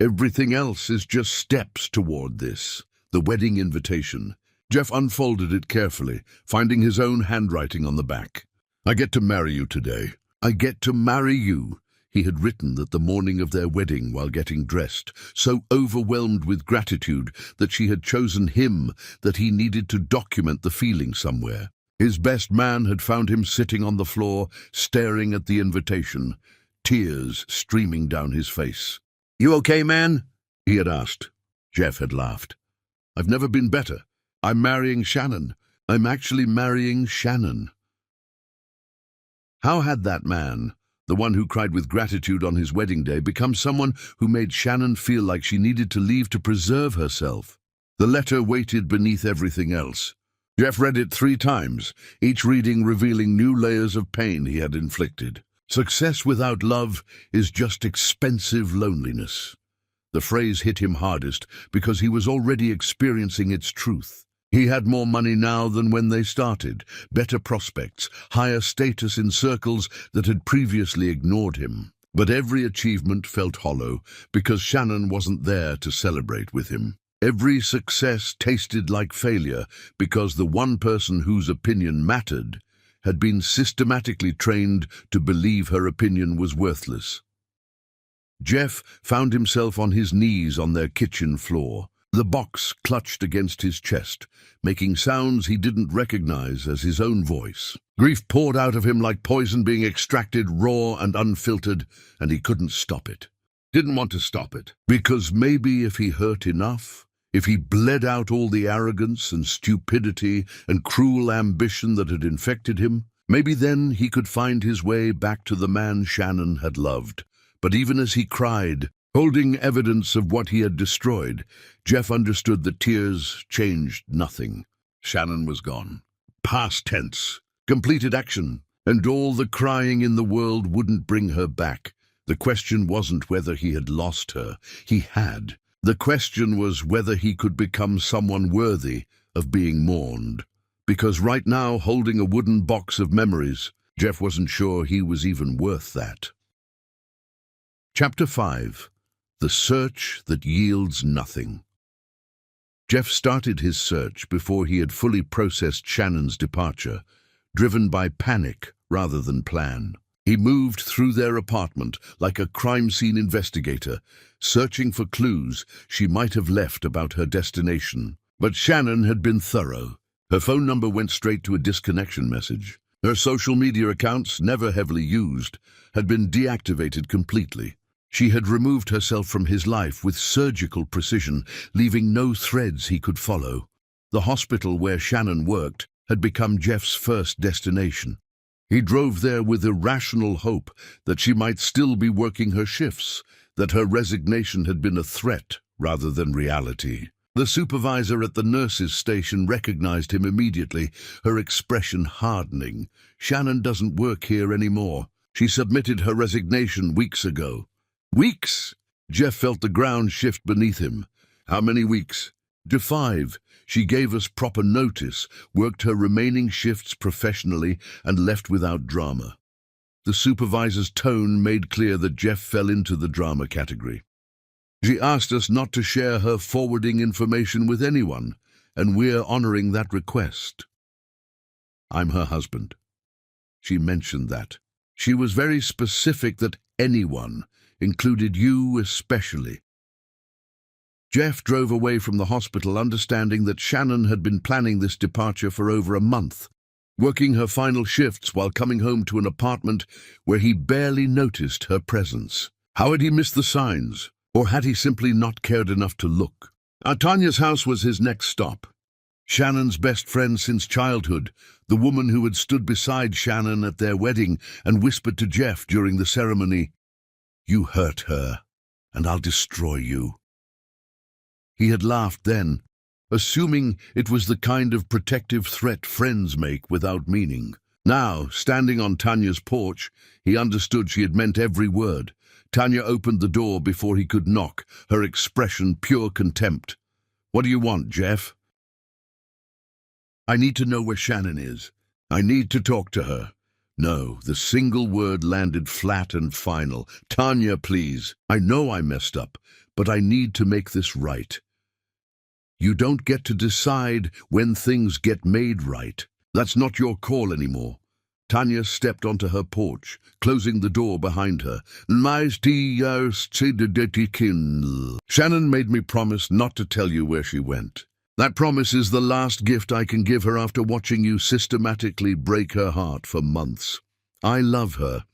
Everything else is just steps toward this." The wedding invitation. Jeff unfolded it carefully, finding his own handwriting on the back. "I get to marry you today. I get to marry you." He had written that the morning of their wedding while getting dressed, so overwhelmed with gratitude that she had chosen him that he needed to document the feeling somewhere. His best man had found him sitting on the floor, staring at the invitation, tears streaming down his face. "You okay, man?" he had asked. Jeff had laughed. "I've never been better. I'm marrying Shannon, I'm actually marrying Shannon." How had that man, the one who cried with gratitude on his wedding day, become someone who made Shannon feel like she needed to leave to preserve herself? The letter waited beneath everything else. Jeff read it 3 times, each reading revealing new layers of pain he had inflicted. Success without love is just expensive loneliness. The phrase hit him hardest because he was already experiencing its truth. He had more money now than when they started, better prospects, higher status in circles that had previously ignored him. But every achievement felt hollow because Shannon wasn't there to celebrate with him. Every success tasted like failure because the one person whose opinion mattered had been systematically trained to believe her opinion was worthless. Jeff found himself on his knees on their kitchen floor. The box clutched against his chest, making sounds he didn't recognize as his own voice. Grief poured out of him like poison being extracted raw and unfiltered, and he couldn't stop it. Didn't want to stop it, because maybe if he hurt enough, if he bled out all the arrogance and stupidity and cruel ambition that had infected him, maybe then he could find his way back to the man Shannon had loved. But even as he cried, holding evidence of what he had destroyed, Jeff understood that tears changed nothing. Shannon was gone. Past tense. Completed action. And all the crying in the world wouldn't bring her back. The question wasn't whether he had lost her. He had. The question was whether he could become someone worthy of being mourned. Because right now, holding a wooden box of memories, Jeff wasn't sure he was even worth that. Chapter 5. The Search That Yields Nothing. Jeff started his search before he had fully processed Shannon's departure, driven by panic rather than plan. He moved through their apartment like a crime scene investigator, searching for clues she might have left about her destination. But Shannon had been thorough. Her phone number went straight to a disconnection message. Her social media accounts, never heavily used, had been deactivated completely. She had removed herself from his life with surgical precision, leaving no threads he could follow. The hospital where Shannon worked had become Jeff's first destination. He drove there with irrational hope that she might still be working her shifts, that her resignation had been a threat rather than reality. The supervisor at the nurses' station recognized him immediately, her expression hardening. "Shannon doesn't work here anymore. She submitted her resignation weeks ago." Weeks? Jeff felt the ground shift beneath him. How many weeks? To 5. She gave us proper notice, worked her remaining shifts professionally, and left without drama. The supervisor's tone made clear that Jeff fell into the drama category. "She asked us not to share her forwarding information with anyone, and we're honoring that request. I'm her husband." She mentioned that. She was very specific that anyone included you especially. Jeff drove away from the hospital understanding that Shannon had been planning this departure for over a month, working her final shifts while coming home to an apartment where he barely noticed her presence. How had he missed the signs? Or had he simply not cared enough to look? Tanya's house was his next stop. Shannon's best friend since childhood, the woman who had stood beside Shannon at their wedding and whispered to Jeff during the ceremony, "You hurt her, and I'll destroy you." He had laughed then, assuming it was the kind of protective threat friends make without meaning. Now, standing on Tanya's porch, he understood she had meant every word. Tanya opened the door before he could knock, her expression pure contempt. "What do you want, Jeff?" "I need to know where Shannon is. I need to talk to her." No, the single word landed flat and final. "Tanya, please. I know I messed up, but I need to make this right." "You don't get to decide when things get made right. That's not your call anymore." Tanya stepped onto her porch, closing the door behind her. "Shannon made me promise not to tell you where she went. That promise is the last gift I can give her after watching you systematically break her heart for months. I love her.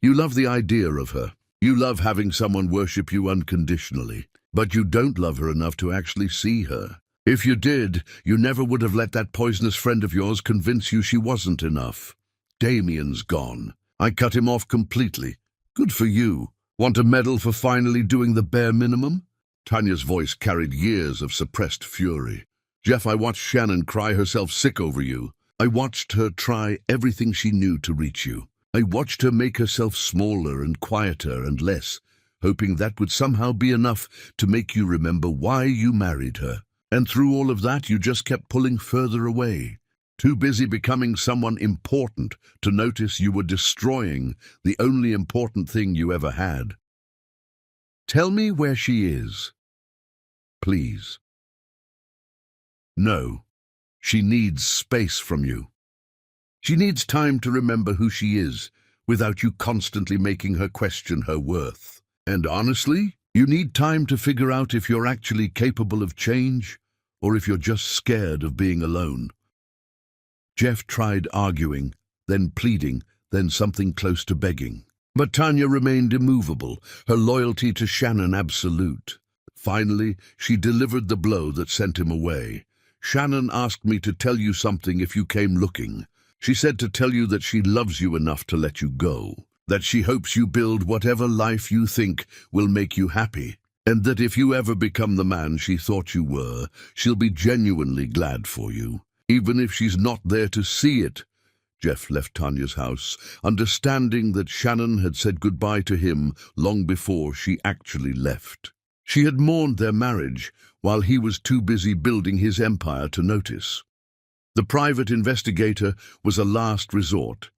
You love the idea of her. You love having someone worship you unconditionally. But you don't love her enough to actually see her. If you did, you never would have let that poisonous friend of yours convince you she wasn't enough. Damien's gone. I cut him off completely. Good for you. Want a medal for finally doing the bare minimum? Tanya's voice carried years of suppressed fury. Jeff, I watched Shannon cry herself sick over you. I watched her try everything she knew to reach you. I watched her make herself smaller and quieter and less, hoping that would somehow be enough to make you remember why you married her. And through all of that, you just kept pulling further away, too busy becoming someone important to notice you were destroying the only important thing you ever had. Tell me where she is. Please. No. She needs space from you. She needs time to remember who she is, without you constantly making her question her worth. And honestly, you need time to figure out if you're actually capable of change, or if you're just scared of being alone. Jeff tried arguing, then pleading, then something close to begging. But Tanya remained immovable, her loyalty to Shannon absolute. Finally, she delivered the blow that sent him away. Shannon asked me to tell you something if you came looking. She said to tell you that she loves you enough to let you go, that she hopes you build whatever life you think will make you happy, and that if you ever become the man she thought you were, she'll be genuinely glad for you, even if she's not there to see it. Jeff left Tanya's house, understanding that Shannon had said goodbye to him long before she actually left. She had mourned their marriage, while he was too busy building his empire to notice. The private investigator was a last resort,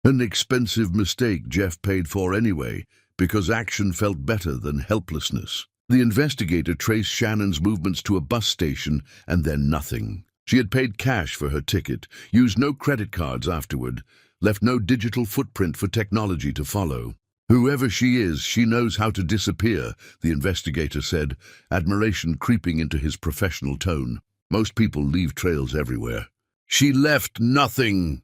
an expensive mistake Jeff paid for anyway, because action felt better than helplessness. The investigator traced Shannon's movements to a bus station and then nothing. She had paid cash for her ticket, used no credit cards afterward, left no digital footprint for technology to follow. Whoever she is, she knows how to disappear, the investigator said, admiration creeping into his professional tone. Most people leave trails everywhere. She left nothing.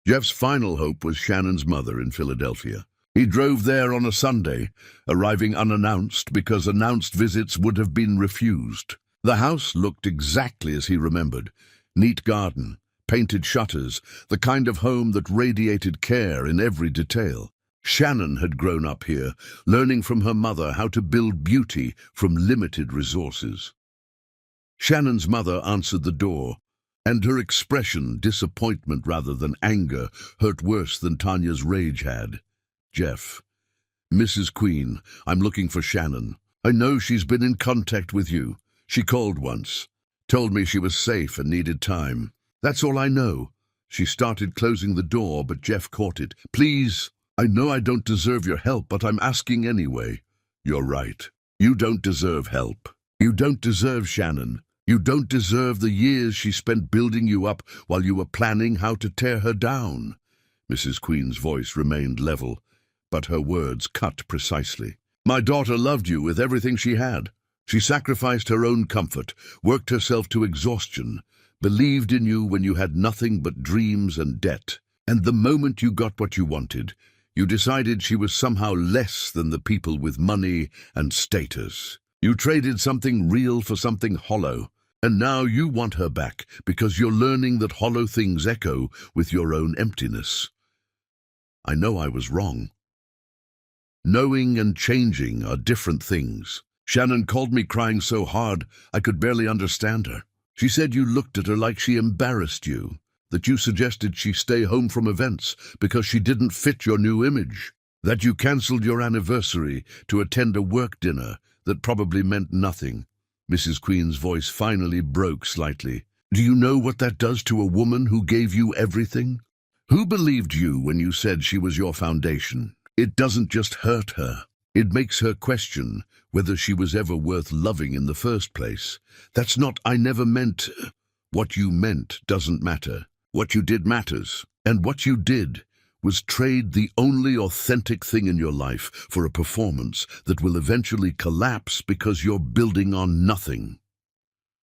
Jeff's final hope was Shannon's mother in Philadelphia. He drove there on a Sunday, arriving unannounced because announced visits would have been refused. The house looked exactly as he remembered. Neat garden, painted shutters, the kind of home that radiated care in every detail. Shannon had grown up here, learning from her mother how to build beauty from limited resources. Shannon's mother answered the door, and her expression, disappointment rather than anger, hurt worse than Tanya's rage had. Jeff. Mrs. Queen, I'm looking for Shannon. I know she's been in contact with you. She called once, told me she was safe and needed time. That's all I know. She started closing the door, but Jeff caught it. Please, I know I don't deserve your help, but I'm asking anyway. You're right. You don't deserve help. You don't deserve Shannon. You don't deserve the years she spent building you up while you were planning how to tear her down. Mrs. Queen's voice remained level, but her words cut precisely. My daughter loved you with everything she had. She sacrificed her own comfort, worked herself to exhaustion, believed in you when you had nothing but dreams and debt. And the moment you got what you wanted, you decided she was somehow less than the people with money and status. You traded something real for something hollow. And now you want her back because you're learning that hollow things echo with your own emptiness. I know I was wrong. Knowing and changing are different things. Shannon called me crying so hard I could barely understand her. She said you looked at her like she embarrassed you, that you suggested she stay home from events because she didn't fit your new image, that you cancelled your anniversary to attend a work dinner that probably meant nothing. Mrs. Queen's voice finally broke slightly. Do you know what that does to a woman who gave you everything? Who believed you when you said she was your foundation? It doesn't just hurt her. It makes her question whether she was ever worth loving in the first place. That's not I never meant. What you meant doesn't matter. What you did matters. And what you did was trade the only authentic thing in your life for a performance that will eventually collapse because you're building on nothing.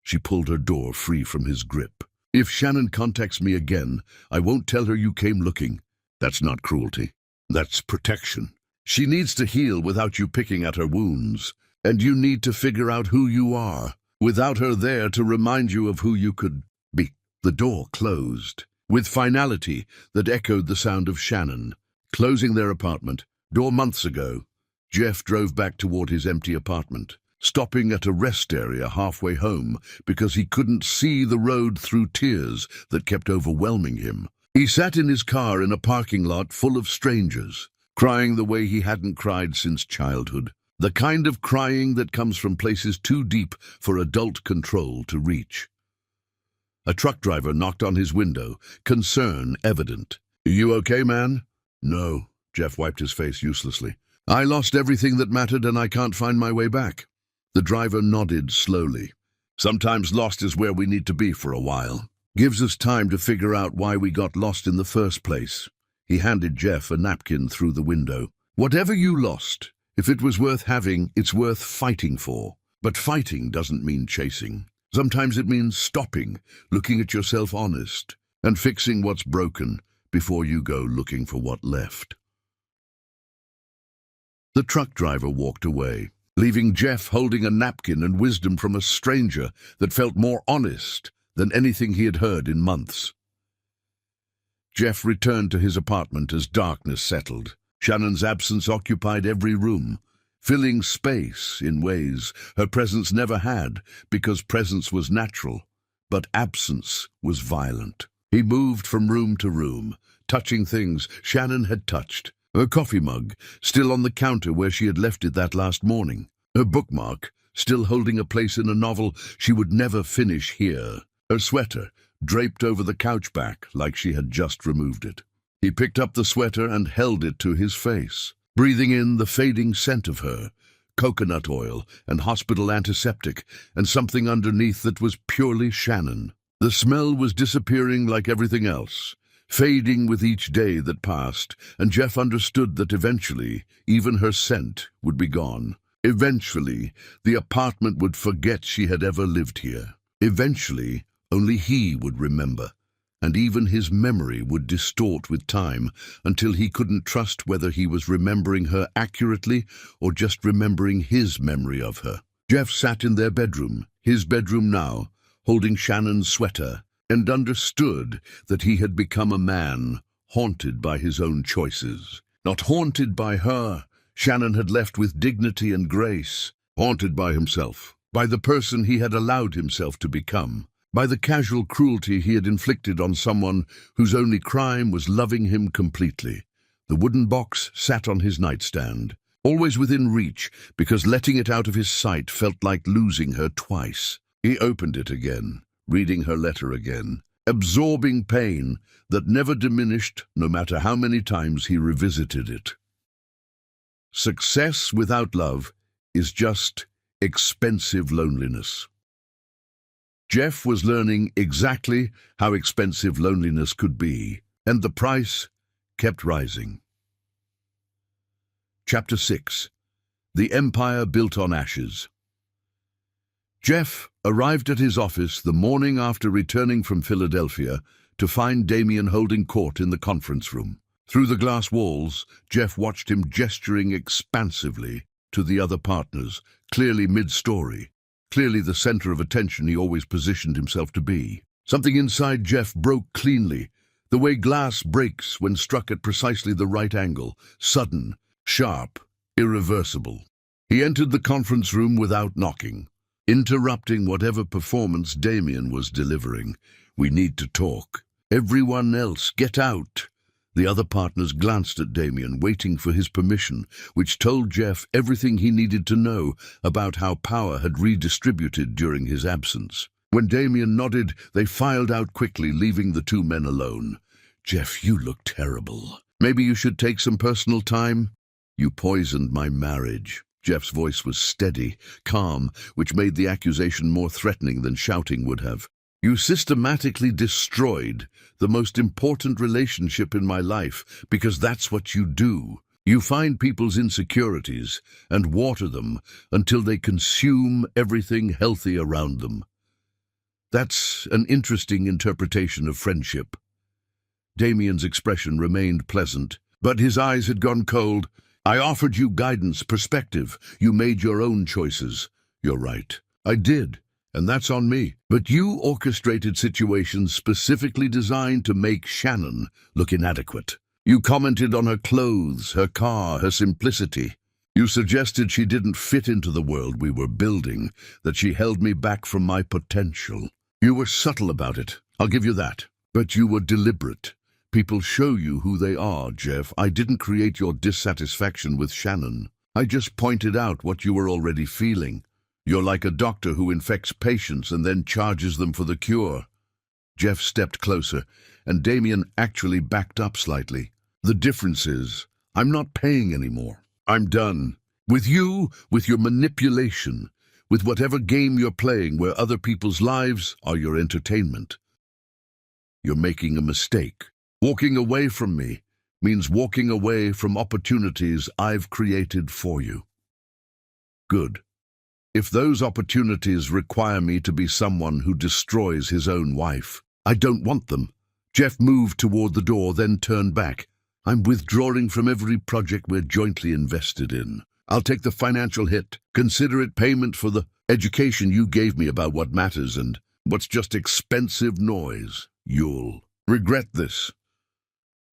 She pulled her door free from his grip. If Shannon contacts me again, I won't tell her you came looking. That's not cruelty. That's protection. She needs to heal without you picking at her wounds. and you need to figure out who you are, without her there to remind you of who you could be. The door closed, with finality that echoed the sound of Shannon closing their apartment door months ago. Jeff drove back toward his empty apartment, stopping at a rest area halfway home because he couldn't see the road through tears that kept overwhelming him. He sat in his car in a parking lot full of strangers, crying the way he hadn't cried since childhood, the kind of crying that comes from places too deep for adult control to reach. A truck driver knocked on his window, concern evident. "You okay, man?" "No." Jeff wiped his face uselessly. "I lost everything that mattered and I can't find my way back." The driver nodded slowly. "Sometimes lost is where we need to be for a while. Gives us time to figure out why we got lost in the first place." He handed Jeff a napkin through the window. "Whatever you lost, if it was worth having, it's worth fighting for. But fighting doesn't mean chasing. Sometimes it means stopping, looking at yourself honest, and fixing what's broken before you go looking for what left." The truck driver walked away, leaving Jeff holding a napkin and wisdom from a stranger that felt more honest than anything he had heard in months. Jeff returned to his apartment as darkness settled. Shannon's absence occupied every room, filling space in ways her presence never had, because presence was natural, but absence was violent. He moved from room to room, touching things Shannon had touched. Her coffee mug, still on the counter where she had left it that last morning. Her bookmark, still holding a place in a novel she would never finish here. Her sweater, draped over the couch back like she had just removed it. He picked up the sweater and held it to his face, breathing in the fading scent of her, coconut oil and hospital antiseptic, and something underneath that was purely Shannon. The smell was disappearing like everything else, fading with each day that passed, and Jeff understood that eventually even her scent would be gone. Eventually, the apartment would forget she had ever lived here. Eventually, only he would remember, and even his memory would distort with time until he couldn't trust whether he was remembering her accurately or just remembering his memory of her. Jeff sat in their bedroom, his bedroom now, holding Shannon's sweater, and understood that he had become a man haunted by his own choices. Not haunted by her, Shannon had left with dignity and grace. Haunted by himself, by the person he had allowed himself to become, by the casual cruelty he had inflicted on someone whose only crime was loving him completely. The wooden box sat on his nightstand, always within reach, because letting it out of his sight felt like losing her twice. He opened it again, reading her letter again, absorbing pain that never diminished no matter how many times he revisited it. Success without love is just expensive loneliness. Jeff was learning exactly how expensive loneliness could be, and the price kept rising. Chapter 6. The Empire Built on Ashes. Jeff arrived at his office the morning after returning from Philadelphia to find Damien holding court in the conference room. Through the glass walls, Jeff watched him gesturing expansively to the other partners, clearly mid-story, clearly the center of attention he always positioned himself to be. Something inside Jeff broke cleanly, the way glass breaks when struck at precisely the right angle, sudden, sharp, irreversible. He entered the conference room without knocking, interrupting whatever performance Damien was delivering. "We need to talk." "Everyone else, get out." The other partners glanced at Damien, waiting for his permission, which told Jeff everything he needed to know about how power had redistributed during his absence. When Damien nodded, they filed out quickly, leaving the two men alone. "Jeff, you look terrible. Maybe you should take some personal time?" "You poisoned my marriage." Jeff's voice was steady, calm, which made the accusation more threatening than shouting would have. "You systematically destroyed the most important relationship in my life, because that's what you do. You find people's insecurities and water them until they consume everything healthy around them. That's an interesting interpretation of friendship." Damien's expression remained pleasant, but his eyes had gone cold. I offered you guidance, perspective. You made your own choices. You're right. I did, and that's on me. But you orchestrated situations specifically designed to make Shannon look inadequate. You commented on her clothes, her car, her simplicity. You suggested she didn't fit into the world we were building, that she held me back from my potential. You were subtle about it, I'll give you that. But you were deliberate. People show you who they are, Jeff. I didn't create your dissatisfaction with Shannon. I just pointed out what you were already feeling. You're like a doctor who infects patients and then charges them for the cure. Jeff stepped closer, and Damien actually backed up slightly. The difference is, I'm not paying anymore. I'm done. With you, with your manipulation, with whatever game you're playing where other people's lives are your entertainment. You're making a mistake. Walking away from me means walking away from opportunities I've created for you. Good. If those opportunities require me to be someone who destroys his own wife, I don't want them. Jeff moved toward the door, then turned back. I'm withdrawing from every project we're jointly invested in. I'll take the financial hit. Consider it payment for the education you gave me about what matters and what's just expensive noise. You'll regret this.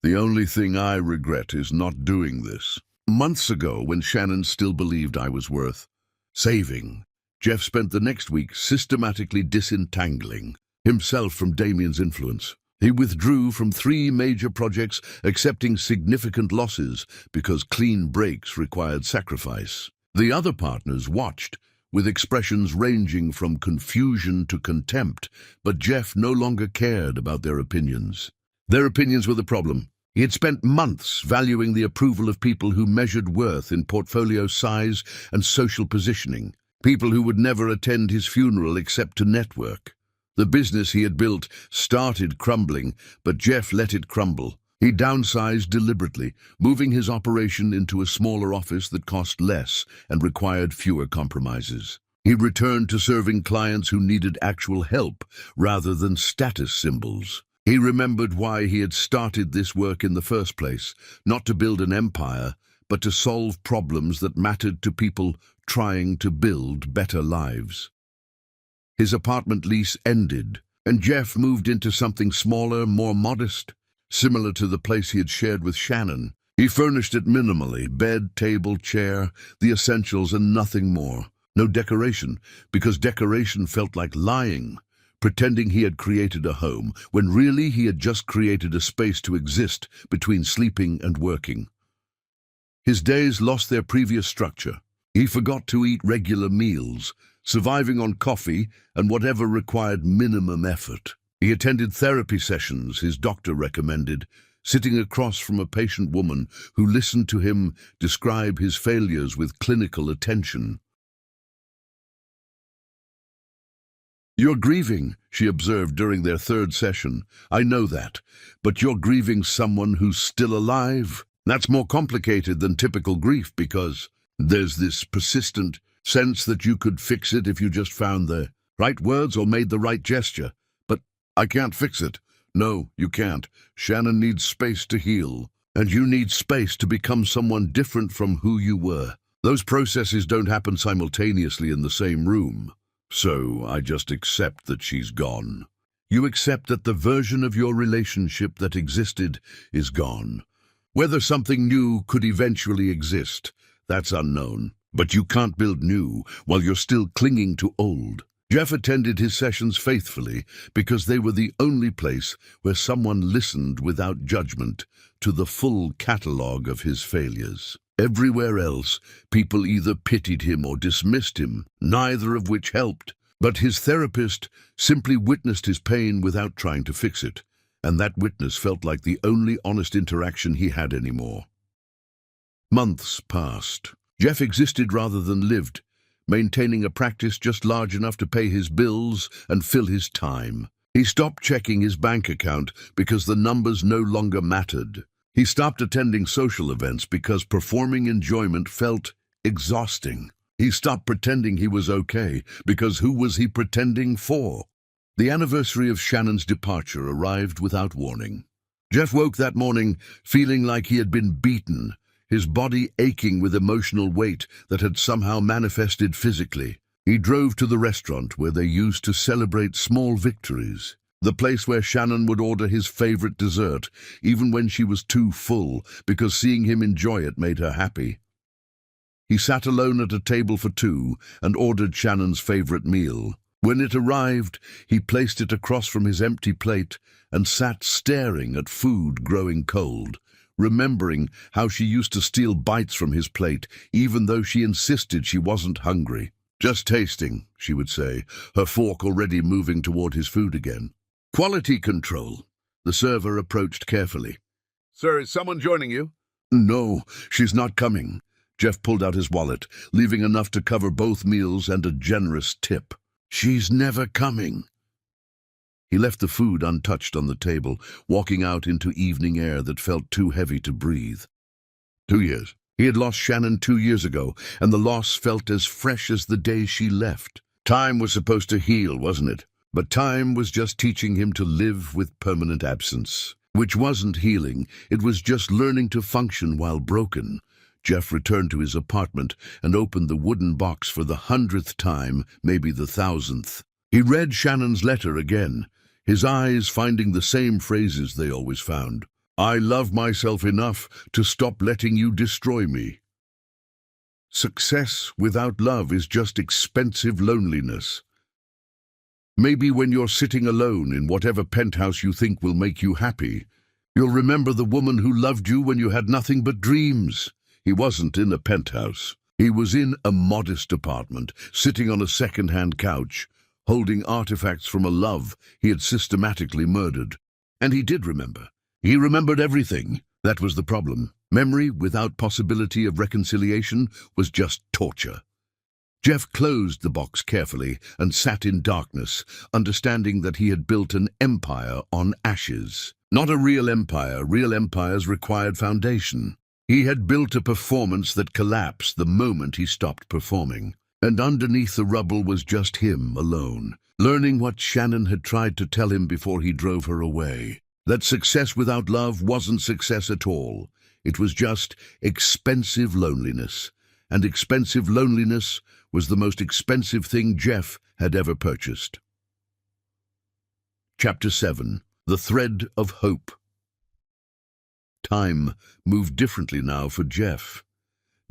The only thing I regret is not doing this. Months ago, when Shannon still believed I was worth saving, Jeff spent the next week systematically disentangling himself from Damien's influence. He withdrew from 3 major projects, accepting significant losses because clean breaks required sacrifice. The other partners watched, with expressions ranging from confusion to contempt, but Jeff no longer cared about their opinions. Their opinions were the problem. He had spent months valuing the approval of people who measured worth in portfolio size and social positioning, people who would never attend his funeral except to network. The business he had built started crumbling, but Jeff let it crumble. He downsized deliberately, moving his operation into a smaller office that cost less and required fewer compromises. He returned to serving clients who needed actual help rather than status symbols. He remembered why he had started this work in the first place, not to build an empire, but to solve problems that mattered to people trying to build better lives. His apartment lease ended, and Jeff moved into something smaller, more modest, similar to the place he had shared with Shannon. He furnished it minimally: bed, table, chair, the essentials and nothing more. No decoration, because decoration felt like lying, pretending he had created a home, when really he had just created a space to exist between sleeping and working. His days lost their previous structure. He forgot to eat regular meals, surviving on coffee and whatever required minimum effort. He attended therapy sessions his doctor recommended, sitting across from a patient woman who listened to him describe his failures with clinical attention. "You're grieving," she observed during their 3rd session. "I know that, but you're grieving someone who's still alive. That's more complicated than typical grief because there's this persistent sense that you could fix it if you just found the right words or made the right gesture. But I can't fix it. No, you can't. Shannon needs space to heal, and you need space to become someone different from who you were. Those processes don't happen simultaneously in the same room. So I just accept that she's gone. You accept that the version of your relationship that existed is gone. Whether something new could eventually exist, that's unknown. But you can't build new while you're still clinging to old. Jeff attended his sessions faithfully because they were the only place where someone listened without judgment to the full catalogue of his failures. Everywhere else, people either pitied him or dismissed him, neither of which helped. But his therapist simply witnessed his pain without trying to fix it, and that witness felt like the only honest interaction he had anymore. Months passed. Jeff existed rather than lived, maintaining a practice just large enough to pay his bills and fill his time. He stopped checking his bank account because the numbers no longer mattered. He stopped attending social events because performing enjoyment felt exhausting. He stopped pretending he was okay because who was he pretending for? The anniversary of Shannon's departure arrived without warning. Jeff woke that morning feeling like he had been beaten, his body aching with emotional weight that had somehow manifested physically. He drove to the restaurant where they used to celebrate small victories, the place where Shannon would order his favorite dessert, even when she was too full, because seeing him enjoy it made her happy. He sat alone at a table for two and ordered Shannon's favorite meal. When it arrived, he placed it across from his empty plate and sat staring at food growing cold, remembering how she used to steal bites from his plate, even though she insisted she wasn't hungry. "Just tasting," she would say, her fork already moving toward his food again. "Quality control." The server approached carefully. "Sir, is someone joining you?" "No, she's not coming." Jeff pulled out his wallet, leaving enough to cover both meals and a generous tip. "She's never coming." He left the food untouched on the table, walking out into evening air that felt too heavy to breathe. 2 years. He had lost Shannon 2 years ago, and the loss felt as fresh as the day she left. Time was supposed to heal, wasn't it? But time was just teaching him to live with permanent absence. Which wasn't healing, it was just learning to function while broken. Jeff returned to his apartment and opened the wooden box for the 100th time, maybe the 1,000th. He read Shannon's letter again, his eyes finding the same phrases they always found. "I love myself enough to stop letting you destroy me. Success without love is just expensive loneliness. Maybe when you're sitting alone in whatever penthouse you think will make you happy, you'll remember the woman who loved you when you had nothing but dreams." He wasn't in a penthouse. He was in a modest apartment, sitting on a second-hand couch, holding artifacts from a love he had systematically murdered. And he did remember. He remembered everything. That was the problem. Memory without possibility of reconciliation was just torture. Jeff closed the box carefully and sat in darkness, understanding that he had built an empire on ashes. Not a real empire. Real empires required foundation. He had built a performance that collapsed the moment he stopped performing. And underneath the rubble was just him alone, learning what Shannon had tried to tell him before he drove her away. That success without love wasn't success at all. It was just expensive loneliness. And expensive loneliness was the most expensive thing Jeff had ever purchased. Chapter 7. The Thread of Hope. Time moved differently now for Jeff.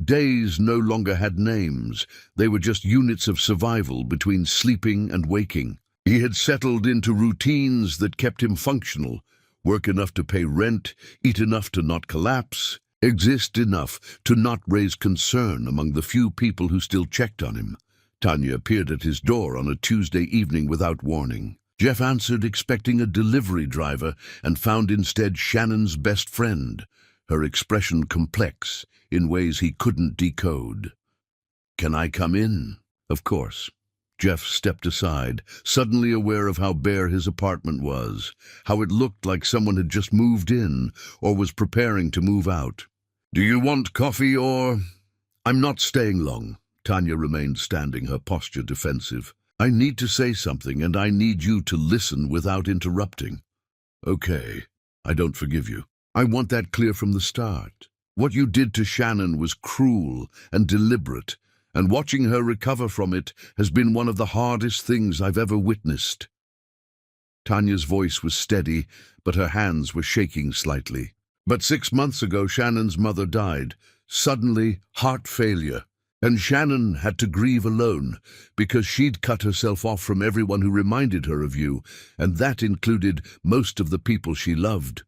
Days no longer had names. They were just units of survival between sleeping and waking. He had settled into routines that kept him functional. Work enough to pay rent, eat enough to not collapse, exist enough to not raise concern among the few people who still checked on him. Tanya appeared at his door on a Tuesday evening without warning. Jeff answered, expecting a delivery driver, and found instead Shannon's best friend, her expression complex in ways he couldn't decode. "Can I come in?" "Of course." Jeff stepped aside, suddenly aware of how bare his apartment was, how it looked like someone had just moved in or was preparing to move out. "Do you want coffee or—" "I'm not staying long." Tanya remained standing, her posture defensive. "I need to say something, and I need you to listen without interrupting." "Okay, I don't forgive you. I want that clear from the start. What you did to Shannon was cruel and deliberate, and watching her recover from it has been one of the hardest things I've ever witnessed." Tanya's voice was steady, but her hands were shaking slightly. "But 6 months ago, Shannon's mother died. Suddenly, heart failure. And Shannon had to grieve alone, because she'd cut herself off from everyone who reminded her of you, and that included most of the people she loved."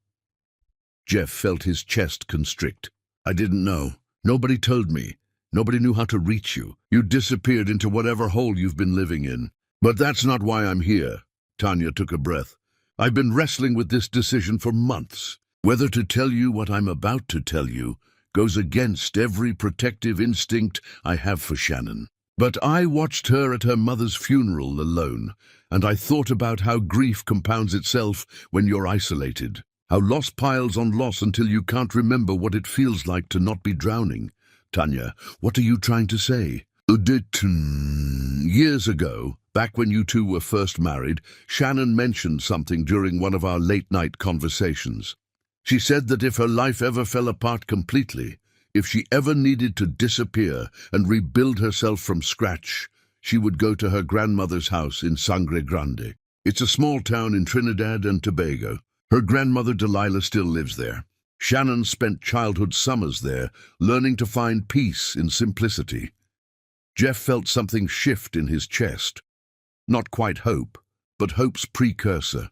Jeff felt his chest constrict. "I didn't know. Nobody told me. Nobody knew how to reach you. You disappeared into whatever hole you've been living in. But that's not why I'm here." Tanya took a breath. "I've been wrestling with this decision for months. Whether to tell you what I'm about to tell you goes against every protective instinct I have for Shannon. But I watched her at her mother's funeral alone, and I thought about how grief compounds itself when you're isolated. How loss piles on loss until you can't remember what it feels like to not be drowning." "Tanya, what are you trying to say?" Years ago, back when you two were first married, Shannon mentioned something during one of our late-night conversations. She said that if her life ever fell apart completely, If she ever needed to disappear and rebuild herself from scratch, she would go to her grandmother's house in Sangre Grande. It's a small town in Trinidad and Tobago. Her grandmother Delilah still lives there. Shannon spent childhood summers there, learning to find peace in simplicity. Jeff felt something shift in his chest. Not quite hope, but hope's precursor.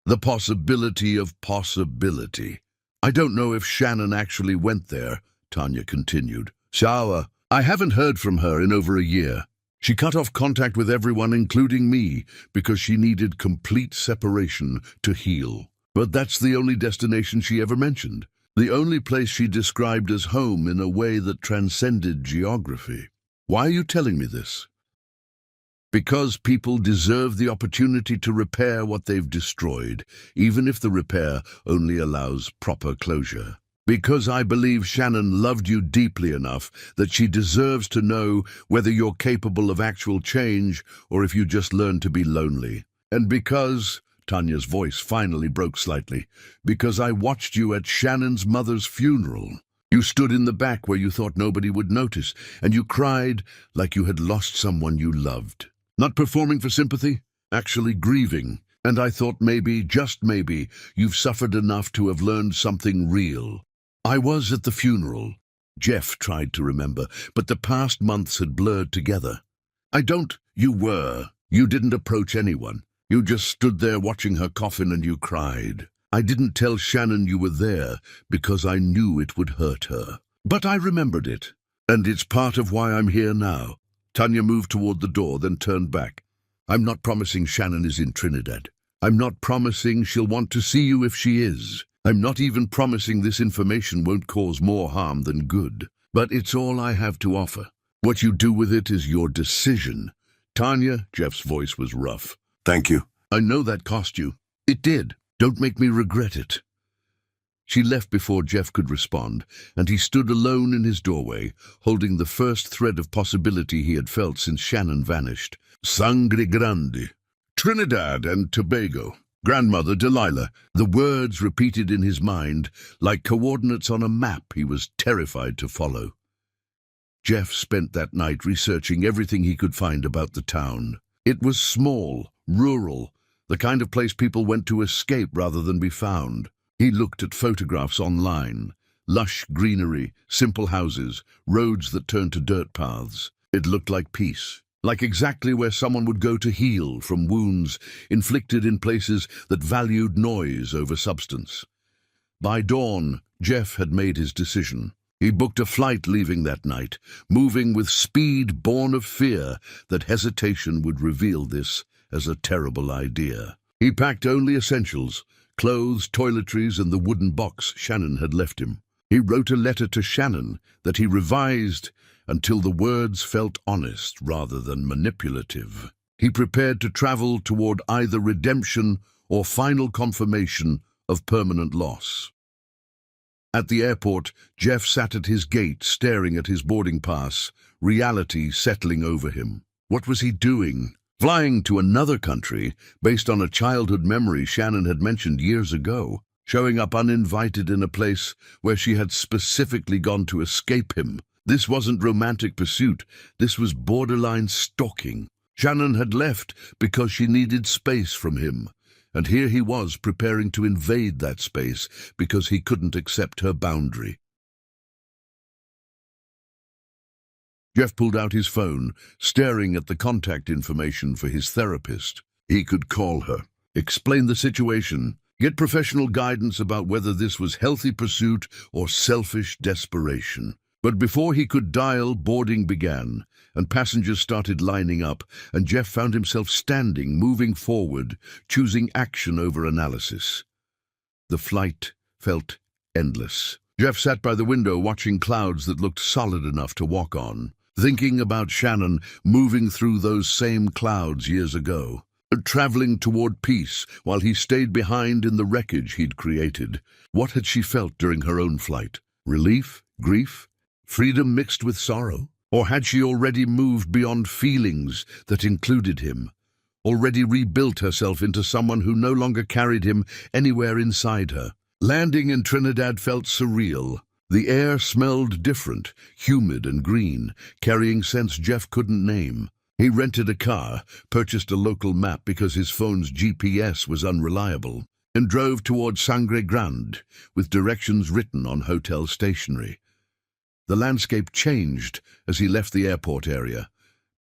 The possibility of possibility. I don't know if Shannon actually went there, Tanya continued. Sour. I haven't heard from her in over a year. She cut off contact with everyone, including me, because she needed complete separation to heal. But that's the only destination she ever mentioned. The only place she described as home in a way that transcended geography. Why are you telling me this? Because people deserve the opportunity to repair what they've destroyed, even if the repair only allows proper closure. Because I believe Shannon loved you deeply enough that she deserves to know whether you're capable of actual change or if you just learn to be lonely. And because, Tanya's voice finally broke slightly, because I watched you at Shannon's mother's funeral. You stood in the back where you thought nobody would notice, and you cried like you had lost someone you loved. Not performing for sympathy, actually grieving. And I thought maybe, just maybe, you've suffered enough to have learned something real. I was at the funeral. Jeff tried to remember, but the past months had blurred together. You were. You didn't approach anyone. You just stood there watching her coffin and you cried. I didn't tell Shannon you were there because I knew it would hurt her. But I remembered it, and it's part of why I'm here now. Tanya moved toward the door, then turned back. I'm not promising Shannon is in Trinidad. I'm not promising she'll want to see you if she is. I'm not even promising this information won't cause more harm than good. But it's all I have to offer. What you do with it is your decision. Tanya, Jeff's voice was rough. Thank you. I know that cost you. It did. Don't make me regret it. She left before Jeff could respond, and he stood alone in his doorway, holding the first thread of possibility he had felt since Shannon vanished. Sangre Grande. Trinidad and Tobago. Grandmother Delilah. The words repeated in his mind, like coordinates on a map he was terrified to follow. Jeff spent that night researching everything he could find about the town. It was small, rural, the kind of place people went to escape rather than be found. He looked at photographs online. Lush greenery, simple houses, roads that turned to dirt paths. It looked like peace. Like exactly where someone would go to heal from wounds inflicted in places that valued noise over substance. By dawn, Jeff had made his decision. He booked a flight leaving that night, moving with speed born of fear that hesitation would reveal this as a terrible idea. He packed only essentials, clothes, toiletries, and the wooden box Shannon had left him. He wrote a letter to Shannon that he revised until the words felt honest rather than manipulative. He prepared to travel toward either redemption or final confirmation of permanent loss. At the airport, Jeff sat at his gate staring at his boarding pass, reality settling over him. What was he doing? Flying to another country based on a childhood memory Shannon had mentioned years ago, showing up uninvited in a place where she had specifically gone to escape him. This wasn't romantic pursuit, this was borderline stalking. Shannon had left because she needed space from him, and here he was preparing to invade that space because he couldn't accept her boundary. Jeff pulled out his phone, staring at the contact information for his therapist. He could call her, explain the situation, get professional guidance about whether this was healthy pursuit or selfish desperation. But before he could dial, boarding began, and passengers started lining up, and Jeff found himself standing, moving forward, choosing action over analysis. The flight felt endless. Jeff sat by the window watching clouds that looked solid enough to walk on, thinking about Shannon moving through those same clouds years ago, traveling toward peace while he stayed behind in the wreckage he'd created. What had she felt during her own flight? Relief? Grief? Freedom mixed with sorrow? Or had she already moved beyond feelings that included him, already rebuilt herself into someone who no longer carried him anywhere inside her? Landing in Trinidad felt surreal. The air smelled different, humid and green, carrying scents Jeff couldn't name. He rented a car, purchased a local map because his phone's GPS was unreliable, and drove toward Sangre Grande, with directions written on hotel stationery. The landscape changed as he left the airport area,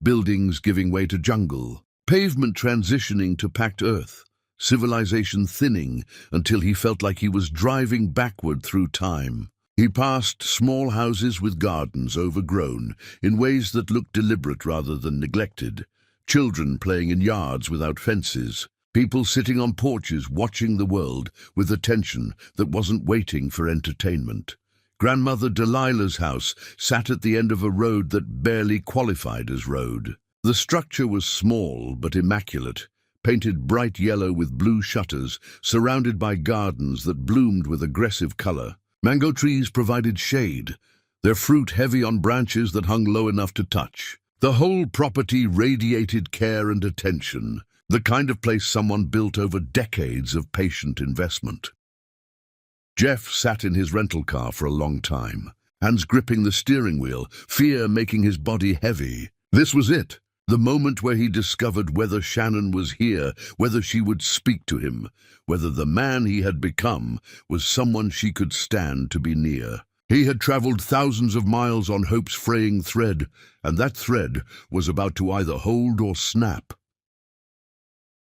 buildings giving way to jungle, pavement transitioning to packed earth, civilization thinning until he felt like he was driving backward through time. He passed small houses with gardens overgrown in ways that looked deliberate rather than neglected, children playing in yards without fences, people sitting on porches watching the world with attention that wasn't waiting for entertainment. Grandmother Delilah's house sat at the end of a road that barely qualified as road. The structure was small but immaculate, painted bright yellow with blue shutters, surrounded by gardens that bloomed with aggressive color. Mango trees provided shade, their fruit heavy on branches that hung low enough to touch. The whole property radiated care and attention, the kind of place someone built over decades of patient investment. Jeff sat in his rental car for a long time, hands gripping the steering wheel, fear making his body heavy. This was it. The moment where he discovered whether Shannon was here, whether she would speak to him, whether the man he had become was someone she could stand to be near. He had traveled thousands of miles on hope's fraying thread, and that thread was about to either hold or snap.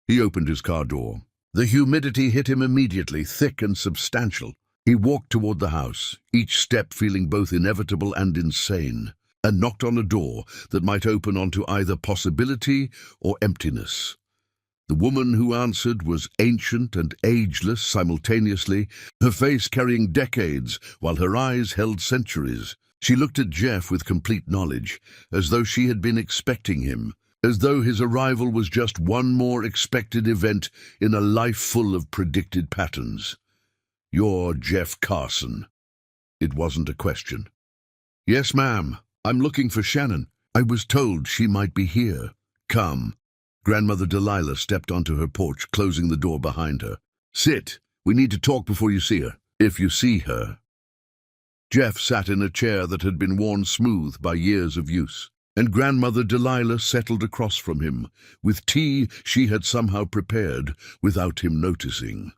He opened his car door. The humidity hit him immediately, thick and substantial. He walked toward the house, each step feeling both inevitable and insane, and knocked on a door that might open onto either possibility or emptiness. The woman who answered was ancient and ageless simultaneously, her face carrying decades while her eyes held centuries. She looked at Jeff with complete knowledge, as though she had been expecting him, as though his arrival was just one more expected event in a life full of predicted patterns. "You're Jeff Carson." It wasn't a question. "Yes, ma'am. I'm looking for Shannon. I was told she might be here." "Come." Grandmother Delilah stepped onto her porch, closing the door behind her. "Sit. We need to talk before you see her. If you see her." Jeff sat in a chair that had been worn smooth by years of use, and Grandmother Delilah settled across from him, with tea she had somehow prepared without him noticing.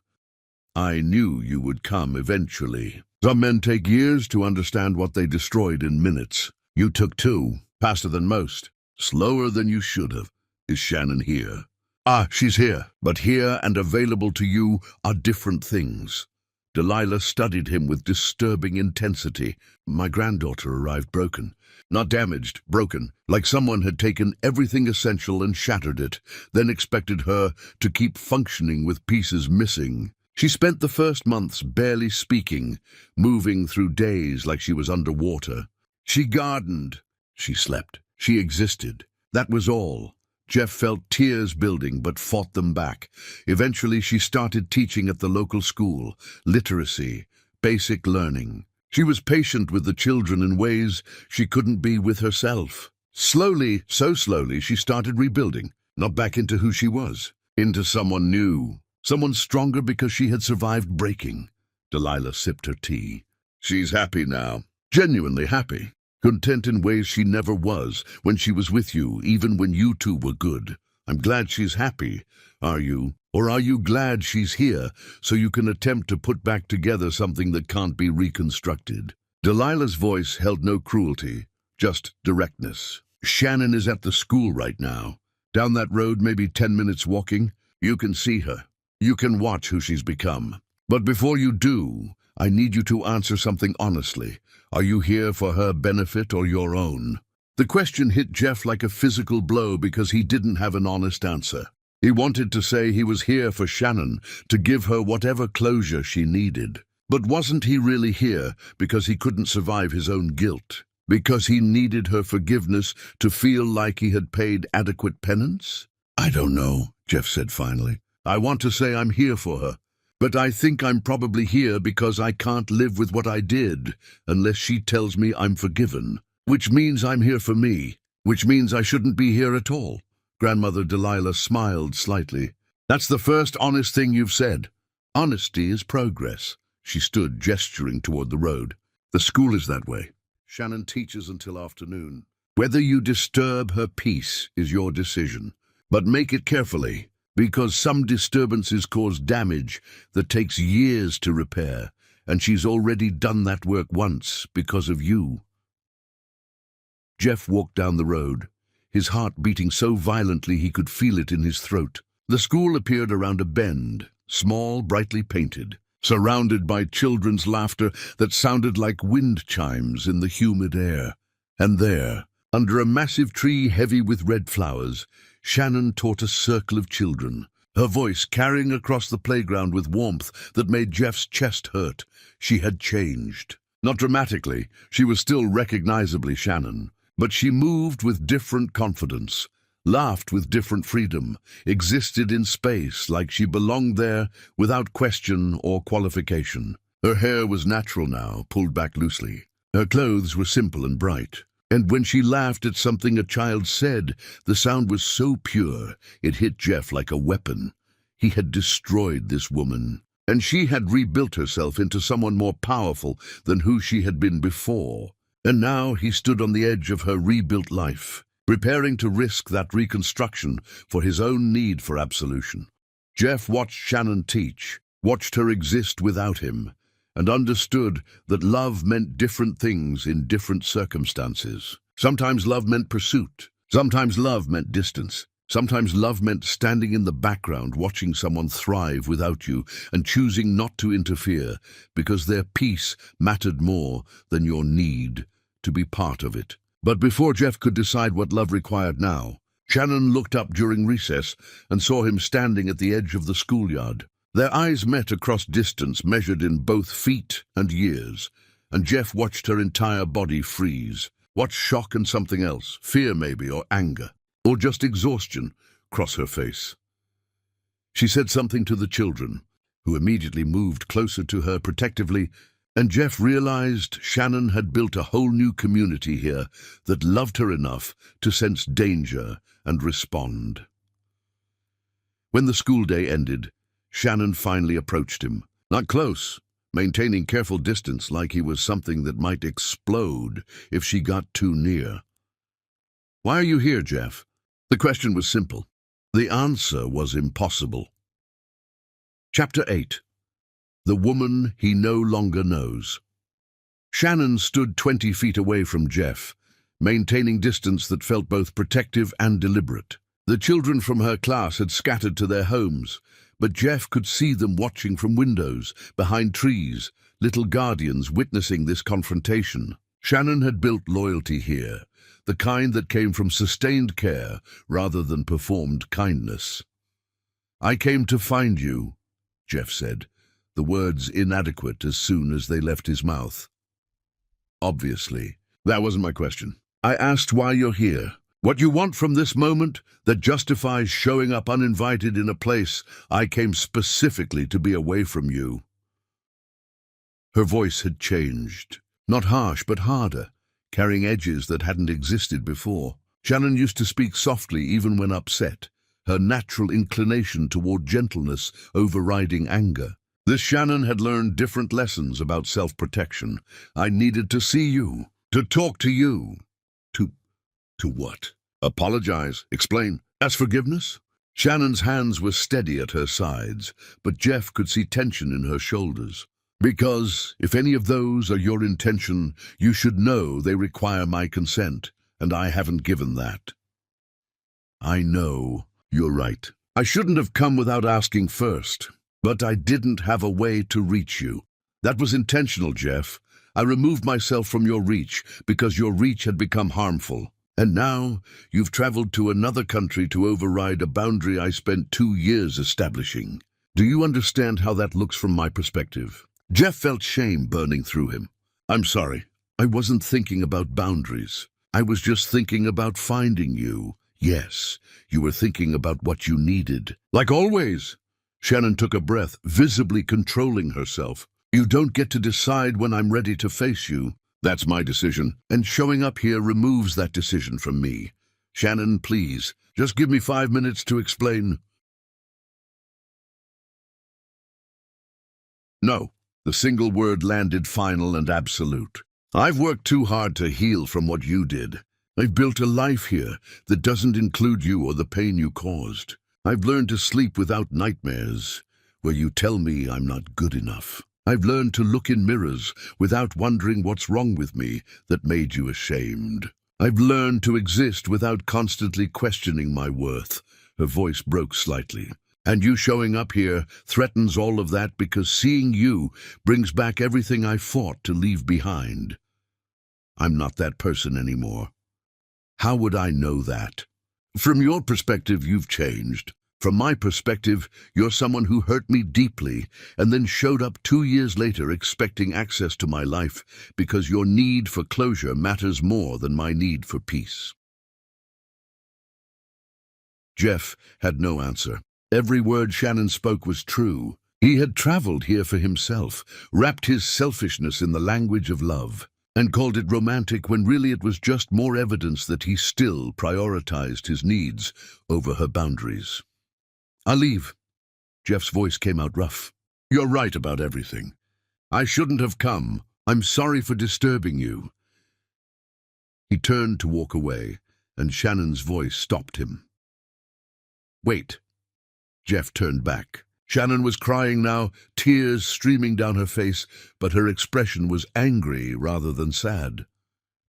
"I knew you would come eventually. Some men take years to understand what they destroyed in minutes. You took 2, faster than most, slower than you should have. Is Shannon here?" "Ah, she's here. But here and available to you are different things." Delilah studied him with disturbing intensity. "My granddaughter arrived broken. Not damaged, broken, like someone had taken everything essential and shattered it, then expected her to keep functioning with pieces missing. She spent the first months barely speaking, moving through days like she was underwater. She gardened. She slept. She existed. That was all. Jeff felt tears building but fought them back. Eventually she started teaching at the local school, literacy, basic learning. She was patient with the children in ways she couldn't be with herself. Slowly, so slowly, she started rebuilding, not back into who she was, into someone new, someone stronger because she had survived breaking. Delilah sipped her tea. "She's happy now, genuinely happy. Content in ways she never was when she was with you, even when you two were good. I'm glad she's happy. Are you? Or are you glad she's here so you can attempt to put back together something that can't be reconstructed?" Delilah's voice held no cruelty, just directness. "Shannon is at the school right now. Down that road, maybe 10 minutes walking. You can see her. You can watch who she's become. But before you do, I need you to answer something honestly. Are you here for her benefit or your own?" The question hit Jeff like a physical blow because he didn't have an honest answer. He wanted to say he was here for Shannon, to give her whatever closure she needed. But wasn't he really here because he couldn't survive his own guilt? Because he needed her forgiveness to feel like he had paid adequate penance? "I don't know," Jeff said finally. "I want to say I'm here for her. But I think I'm probably here because I can't live with what I did unless she tells me I'm forgiven. Which means I'm here for me. Which means I shouldn't be here at all." Grandmother Delilah smiled slightly. "That's the first honest thing you've said. Honesty is progress." She stood, gesturing toward the road. The school is that way. Shannon teaches until afternoon. Whether you disturb her peace is your decision, but make it carefully, because some disturbances cause damage that takes years to repair, and she's already done that work once because of you. Jeff walked down the road, his heart beating so violently he could feel it in his throat. The school appeared around a bend, small, brightly painted, surrounded by children's laughter that sounded like wind chimes in the humid air. And there, under a massive tree heavy with red flowers, Shannon taught a circle of children, her voice carrying across the playground with warmth that made Jeff's chest hurt. She had changed. Not dramatically, she was still recognizably Shannon, but she moved with different confidence, laughed with different freedom, existed in space like she belonged there without question or qualification. Her hair was natural now, pulled back loosely. Her clothes were simple and bright. And when she laughed at something a child said, the sound was so pure, it hit Jeff like a weapon. He had destroyed this woman, and she had rebuilt herself into someone more powerful than who she had been before. And now he stood on the edge of her rebuilt life, preparing to risk that reconstruction for his own need for absolution. Jeff watched Shannon teach, watched her exist without him, and understood that love meant different things in different circumstances. Sometimes love meant pursuit. Sometimes love meant distance. Sometimes love meant standing in the background, watching someone thrive without you and choosing not to interfere because their peace mattered more than your need to be part of it. But before Jeff could decide what love required now, Shannon looked up during recess and saw him standing at the edge of the schoolyard. Their eyes met across distance measured in both feet and years, and Jeff watched her entire body freeze. Watched shock and something else, fear maybe, or anger, or just exhaustion, cross her face. She said something to the children, who immediately moved closer to her protectively, and Jeff realized Shannon had built a whole new community here that loved her enough to sense danger and respond. When the school day ended, Shannon finally approached him. Not close, maintaining careful distance like he was something that might explode if she got too near. "Why are you here, Jeff?" The question was simple. The answer was impossible. Chapter 8. The Woman He No Longer Knows. Shannon stood 20 feet away from Jeff, maintaining distance that felt both protective and deliberate. The children from her class had scattered to their homes, but Jeff could see them watching from windows, behind trees, little guardians witnessing this confrontation. Shannon had built loyalty here, the kind that came from sustained care rather than performed kindness. "I came to find you," Jeff said, the words inadequate as soon as they left his mouth. "Obviously, that wasn't my question. I asked why you're here. What you want from this moment that justifies showing up uninvited in a place I came specifically to be away from you." Her voice had changed. Not harsh, but harder, carrying edges that hadn't existed before. Shannon used to speak softly even when upset, her natural inclination toward gentleness overriding anger. This Shannon had learned different lessons about self-protection. "I needed to see you, to talk to you." To what? Apologize? Explain? Ask forgiveness? Shannon's hands were steady at her sides, but Jeff could see tension in her shoulders. "Because if any of those are your intention, you should know they require my consent, and I haven't given that." "I know. You're right. I shouldn't have come without asking first, but I didn't have a way to reach you. That was intentional, Jeff. I removed myself from your reach because your reach had become harmful. And now you've traveled to another country to override a boundary I spent 2 years establishing. Do you understand how that looks from my perspective?" Jeff felt shame burning through him. "I'm sorry. I wasn't thinking about boundaries. I was just thinking about finding you." "Yes, you were thinking about what you needed." "Like always." Shannon took a breath, visibly controlling herself. "You don't get to decide when I'm ready to face you. That's my decision, and showing up here removes that decision from me. Shannon, please, just give me 5 minutes to explain." "No." The single word landed final and absolute. I've worked too hard to heal from what you did. I've built a life here that doesn't include you or the pain you caused. I've learned to sleep without nightmares, where you tell me I'm not good enough. I've learned to look in mirrors without wondering what's wrong with me that made you ashamed. I've learned to exist without constantly questioning my worth. Her voice broke slightly. And you showing up here threatens all of that because seeing you brings back everything I fought to leave behind. I'm not that person anymore. How would I know that? From your perspective, you've changed. From my perspective, you're someone who hurt me deeply and then showed up 2 years later expecting access to my life because your need for closure matters more than my need for peace. Jeff had no answer. Every word Shannon spoke was true. He had traveled here for himself, wrapped his selfishness in the language of love, and called it romantic when really it was just more evidence that he still prioritized his needs over her boundaries. I'll leave. Jeff's voice came out rough. You're right about everything. I shouldn't have come. I'm sorry for disturbing you. He turned to walk away, and Shannon's voice stopped him. Wait. Jeff turned back. Shannon was crying now, tears streaming down her face, but her expression was angry rather than sad.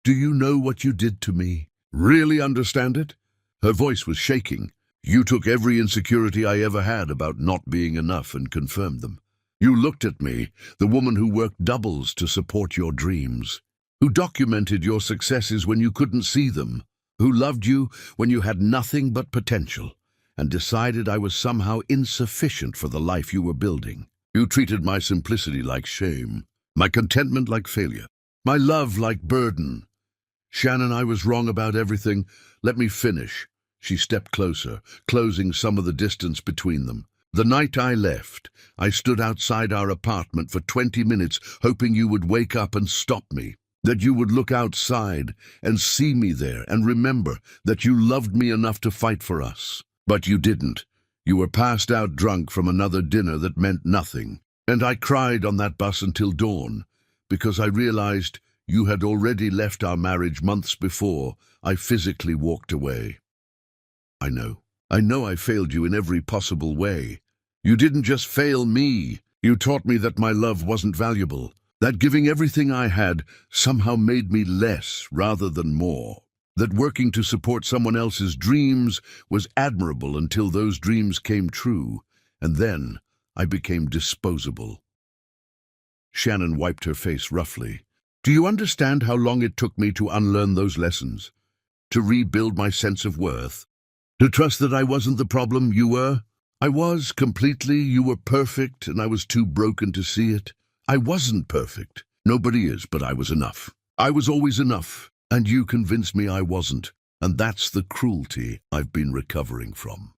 Do you know what you did to me? Really understand it? Her voice was shaking. You took every insecurity I ever had about not being enough and confirmed them. You looked at me, the woman who worked doubles to support your dreams, who documented your successes when you couldn't see them, who loved you when you had nothing but potential, and decided I was somehow insufficient for the life you were building. You treated my simplicity like shame, my contentment like failure, my love like burden. Shannon, I was wrong about everything. Let me finish. She stepped closer, closing some of the distance between them. The night I left, I stood outside our apartment for 20 minutes, hoping you would wake up and stop me, that you would look outside and see me there and remember that you loved me enough to fight for us. But you didn't. You were passed out drunk from another dinner that meant nothing. And I cried on that bus until dawn, because I realized you had already left our marriage months before I physically walked away. I know I failed you in every possible way. You didn't just fail me. You taught me that my love wasn't valuable, that giving everything I had somehow made me less rather than more. That working to support someone else's dreams was admirable until those dreams came true, and then I became disposable. Shannon wiped her face roughly. Do you understand how long it took me to unlearn those lessons? To rebuild my sense of worth? To trust that I wasn't the problem, you were? I was, completely. You were perfect, and I was too broken to see it. I wasn't perfect. Nobody is, but I was enough. I was always enough. And you convinced me I wasn't, and that's the cruelty I've been recovering from.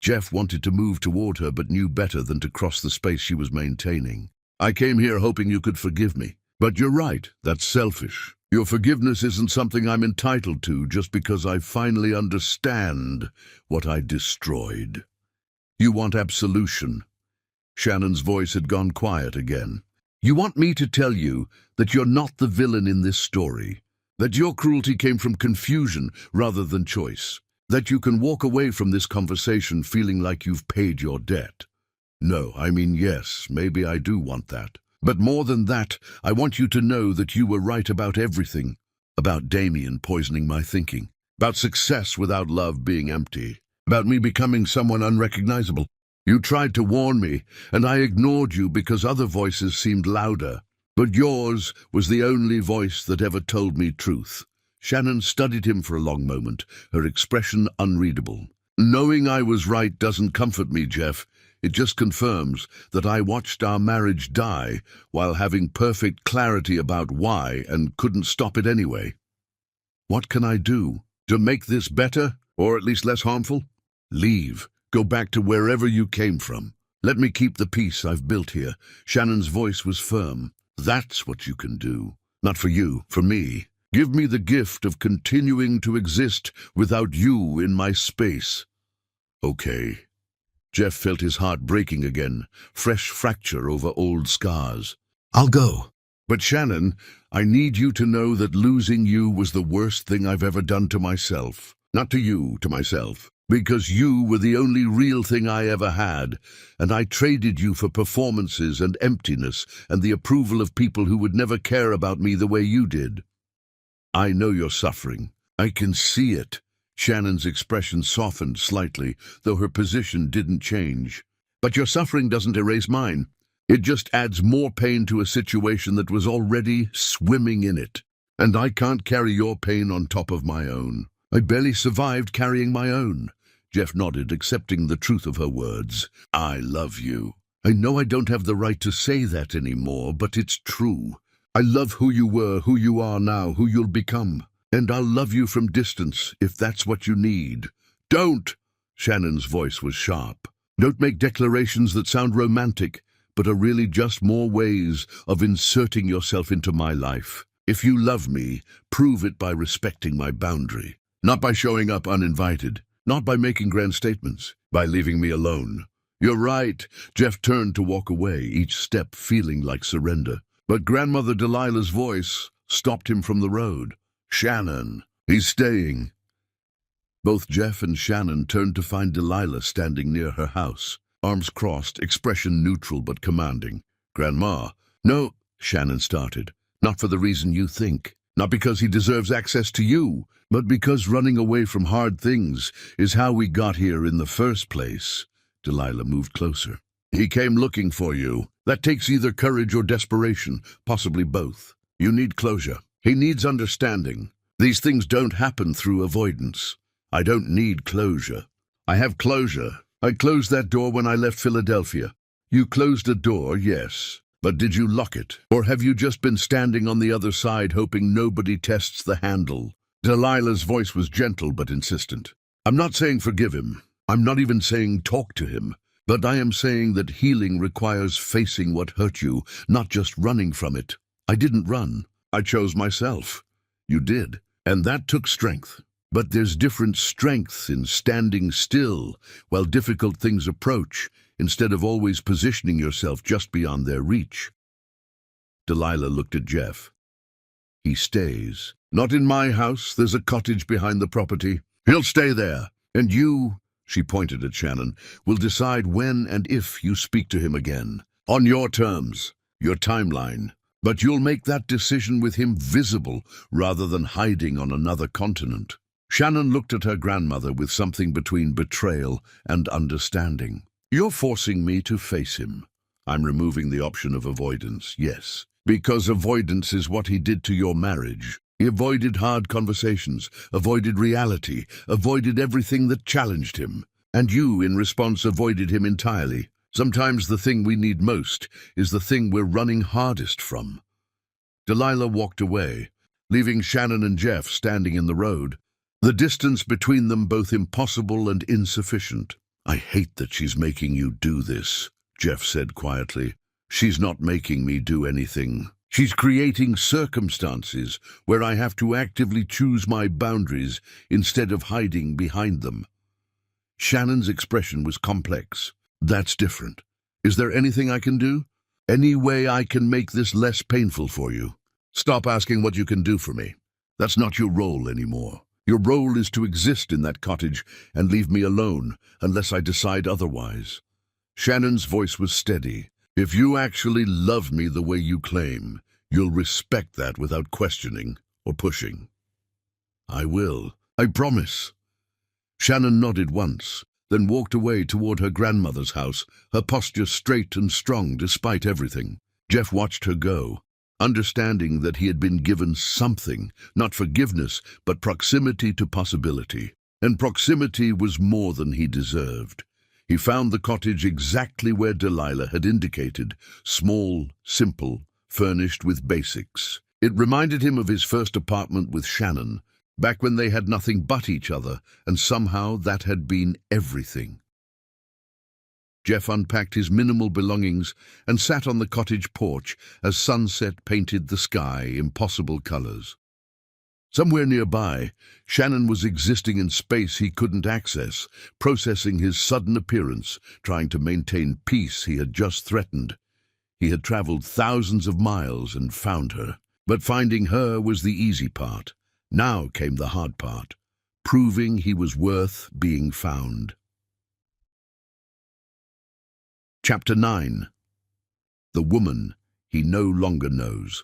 Jeff wanted to move toward her but knew better than to cross the space she was maintaining. I came here hoping you could forgive me, but you're right, that's selfish. Your forgiveness isn't something I'm entitled to just because I finally understand what I destroyed. You want absolution. Shannon's voice had gone quiet again. You want me to tell you that you're not the villain in this story, that your cruelty came from confusion rather than choice, that you can walk away from this conversation feeling like you've paid your debt. No, I mean, yes, maybe I do want that. But more than that, I want you to know that you were right about everything, about Damien poisoning my thinking, about success without love being empty, about me becoming someone unrecognizable. You tried to warn me, and I ignored you because other voices seemed louder. But yours was the only voice that ever told me truth. Shannon studied him for a long moment, her expression unreadable. Knowing I was right doesn't comfort me, Jeff. It just confirms that I watched our marriage die while having perfect clarity about why and couldn't stop it anyway. What can I do to make this better, or at least less harmful? Leave. Go back to wherever you came from. Let me keep the peace I've built here. Shannon's voice was firm. That's what you can do. Not for you, for me. Give me the gift of continuing to exist without you in my space. Okay. Jeff felt his heart breaking again, fresh fracture over old scars. "I'll go. But Shannon, I need you to know that losing you was the worst thing I've ever done to myself. Not to you, to myself. Because you were the only real thing I ever had, and I traded you for performances and emptiness and the approval of people who would never care about me the way you did. I know you're suffering. I can see it." Shannon's expression softened slightly, though her position didn't change. "But your suffering doesn't erase mine. It just adds more pain to a situation that was already swimming in it. And I can't carry your pain on top of my own. I barely survived carrying my own." Jeff nodded, accepting the truth of her words. "I love you. I know I don't have the right to say that anymore, but it's true. I love who you were, who you are now, who you'll become. And I'll love you from distance, if that's what you need." "Don't!" Shannon's voice was sharp. "Don't make declarations that sound romantic, but are really just more ways of inserting yourself into my life. If you love me, prove it by respecting my boundary. Not by showing up uninvited. Not by making grand statements. By leaving me alone." "You're right." Jeff turned to walk away, each step feeling like surrender. But Grandmother Delilah's voice stopped him from the road. "Shannon, he's staying." Both Jeff and Shannon turned to find Delilah standing near her house, arms crossed, expression neutral but commanding. "Grandma." "No," Shannon started. "Not for the reason you think. Not because he deserves access to you, but because running away from hard things is how we got here in the first place." Delilah moved closer. "He came looking for you. That takes either courage or desperation, possibly both. You need closure. He needs understanding. These things don't happen through avoidance. I don't need closure. I have closure. I closed that door when I left Philadelphia." "You closed a door, yes. But did you lock it? Or have you just been standing on the other side hoping nobody tests the handle?" Delilah's voice was gentle but insistent. "I'm not saying forgive him. I'm not even saying talk to him. But I am saying that healing requires facing what hurt you, not just running from it. I didn't run. I chose myself. You did. And that took strength. But there's different strength in standing still while difficult things approach, instead of always positioning yourself just beyond their reach." Delilah looked at Jeff. "He stays. Not in my house. There's a cottage behind the property. He'll stay there. And you," she pointed at Shannon, "will decide when and if you speak to him again. On your terms, your timeline. But you'll make that decision with him visible rather than hiding on another continent." Shannon looked at her grandmother with something between betrayal and understanding. "You're forcing me to face him. I'm removing the option of avoidance, yes. Because avoidance is what he did to your marriage. He avoided hard conversations, avoided reality, avoided everything that challenged him. And you, in response, avoided him entirely. Sometimes the thing we need most is the thing we're running hardest from." Delilah walked away, leaving Shannon and Jeff standing in the road, the distance between them both impossible and insufficient. "I hate that she's making you do this," Jeff said quietly. "She's not making me do anything. She's creating circumstances where I have to actively choose my boundaries instead of hiding behind them." Shannon's expression was complex. "That's different. Is there anything I can do? Any way I can make this less painful for you? Stop asking what you can do for me. That's not your role anymore. Your role is to exist in that cottage and leave me alone unless I decide otherwise." Shannon's voice was steady. "If you actually love me the way you claim, you'll respect that without questioning or pushing." "I will. I promise." Shannon nodded once, then walked away toward her grandmother's house, her posture straight and strong despite everything. Jeff watched her go, understanding that he had been given something, not forgiveness, but proximity to possibility. And proximity was more than he deserved. He found the cottage exactly where Delilah had indicated, small, simple, furnished with basics. It reminded him of his first apartment with Shannon, back when they had nothing but each other, and somehow that had been everything. Jeff unpacked his minimal belongings and sat on the cottage porch as sunset painted the sky impossible colors. Somewhere nearby, Shannon was existing in space he couldn't access, processing his sudden appearance, trying to maintain peace he had just threatened. He had traveled thousands of miles and found her. But finding her was the easy part. Now came the hard part, proving he was worth being found. Chapter 9. The Woman He No Longer Knows.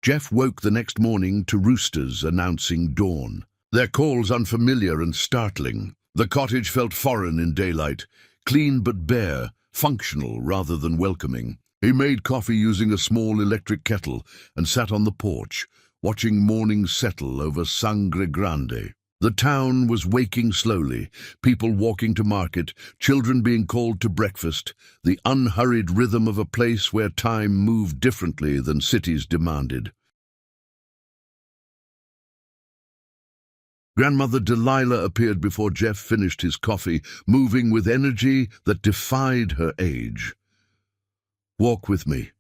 Jeff woke the next morning to roosters announcing dawn. Their calls unfamiliar and startling. The cottage felt foreign in daylight, clean but bare, functional rather than welcoming. He made coffee using a small electric kettle and sat on the porch, watching morning settle over Sangre Grande. The town was waking slowly, people walking to market, children being called to breakfast, the unhurried rhythm of a place where time moved differently than cities demanded. Grandmother Delilah appeared before Jeff finished his coffee, moving with energy that defied her age. "Walk with me."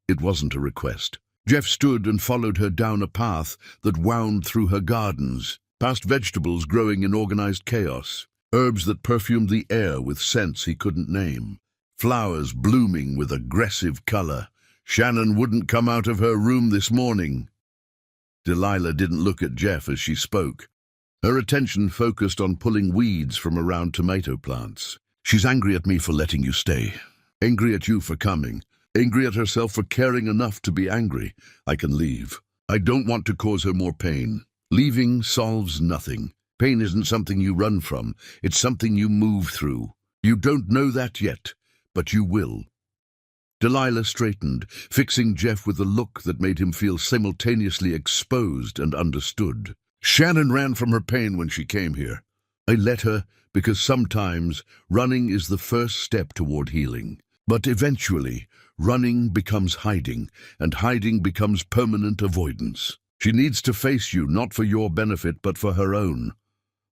It wasn't a request. Jeff stood and followed her down a path that wound through her gardens, past vegetables growing in organized chaos, herbs that perfumed the air with scents he couldn't name, flowers blooming with aggressive color. Shannon wouldn't come out of her room this morning. Delilah didn't look at Jeff as she spoke. Her attention focused on pulling weeds from around tomato plants. "She's angry at me for letting you stay. Angry at you for coming. Angry at herself for caring enough to be angry. I can leave. I don't want to cause her more pain. Leaving solves nothing. Pain isn't something you run from. It's something you move through. You don't know that yet, but you will." Delilah straightened, fixing Jeff with a look that made him feel simultaneously exposed and understood. "Shannon ran from her pain when she came here. I let her because sometimes running is the first step toward healing. But eventually, running becomes hiding, and hiding becomes permanent avoidance. She needs to face you, not for your benefit, but for her own.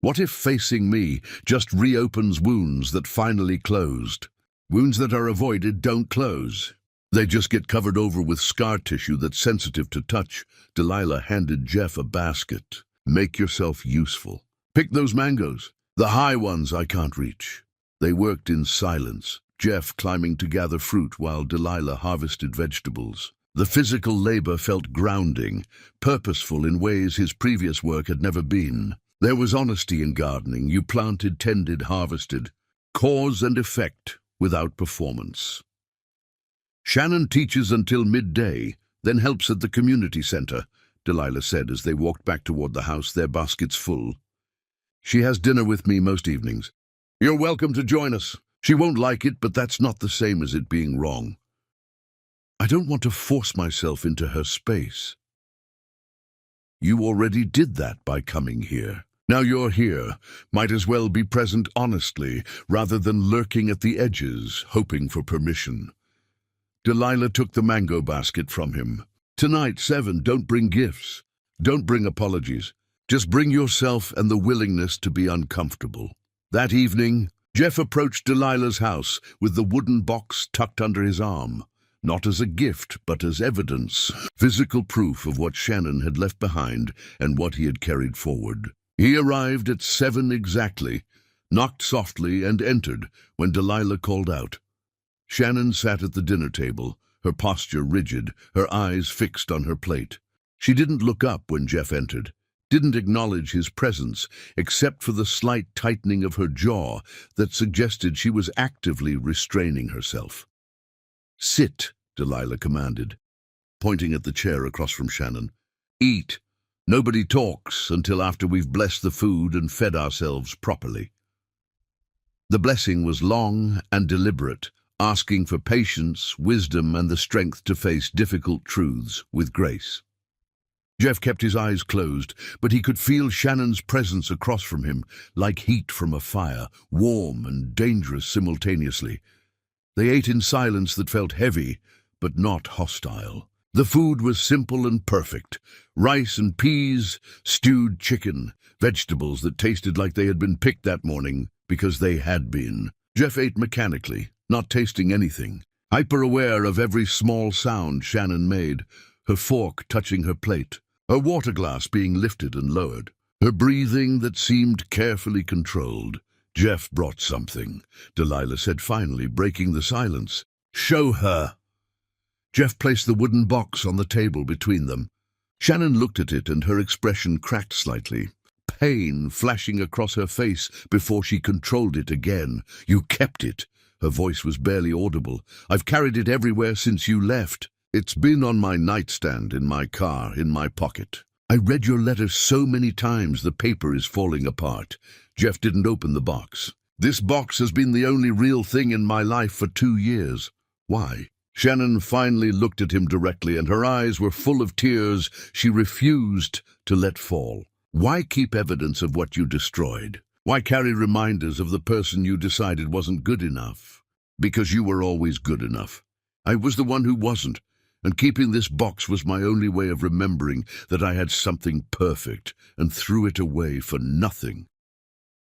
What if facing me just reopens wounds that finally closed? Wounds that are avoided don't close. They just get covered over with scar tissue that's sensitive to touch." Delilah handed Jeff a basket. "Make yourself useful. Pick those mangoes. The high ones I can't reach." They worked in silence, Jeff climbing to gather fruit while Delilah harvested vegetables. The physical labor felt grounding, purposeful in ways his previous work had never been. There was honesty in gardening. You planted, tended, harvested. Cause and effect without performance. "Shannon teaches until midday, then helps at the community center," Delilah said as they walked back toward the house, their baskets full. "She has dinner with me most evenings. You're welcome to join us. She won't like it, but that's not the same as it being wrong." "I don't want to force myself into her space." "You already did that by coming here. Now you're here. Might as well be present honestly, rather than lurking at the edges, hoping for permission." Delilah took the mango basket from him. "Tonight, 7, don't bring gifts. Don't bring apologies. Just bring yourself and the willingness to be uncomfortable." That evening, Jeff approached Delilah's house with the wooden box tucked under his arm, not as a gift, but as evidence, physical proof of what Shannon had left behind and what he had carried forward. He arrived at 7 exactly, knocked softly, and entered when Delilah called out. Shannon sat at the dinner table, her posture rigid, her eyes fixed on her plate. She didn't look up when Jeff entered, didn't acknowledge his presence, except for the slight tightening of her jaw that suggested she was actively restraining herself. "Sit," Delilah commanded, pointing at the chair across from Shannon. "Eat. Nobody talks until after we've blessed the food and fed ourselves properly." The blessing was long and deliberate, asking for patience, wisdom, and the strength to face difficult truths with grace. Jeff kept his eyes closed, but he could feel Shannon's presence across from him, like heat from a fire, warm and dangerous simultaneously. They ate in silence that felt heavy, but not hostile. The food was simple and perfect. Rice and peas, stewed chicken, vegetables that tasted like they had been picked that morning, because they had been. Jeff ate mechanically, not tasting anything, hyper-aware of every small sound Shannon made, her fork touching her plate, her water glass being lifted and lowered, her breathing that seemed carefully controlled. "Jeff brought something," Delilah said finally, breaking the silence. "Show her." Jeff placed the wooden box on the table between them. Shannon looked at it and her expression cracked slightly, pain flashing across her face before she controlled it again. "You kept it." Her voice was barely audible. "I've carried it everywhere since you left. It's been on my nightstand, in my car, in my pocket. I read your letter so many times the paper is falling apart." Jeff didn't open the box. "This box has been the only real thing in my life for 2 years. Why?" Shannon finally looked at him directly, and her eyes were full of tears she refused to let fall. "Why keep evidence of what you destroyed? Why carry reminders of the person you decided wasn't good enough? Because you were always good enough. I was the one who wasn't, and keeping this box was my only way of remembering that I had something perfect, and threw it away for nothing."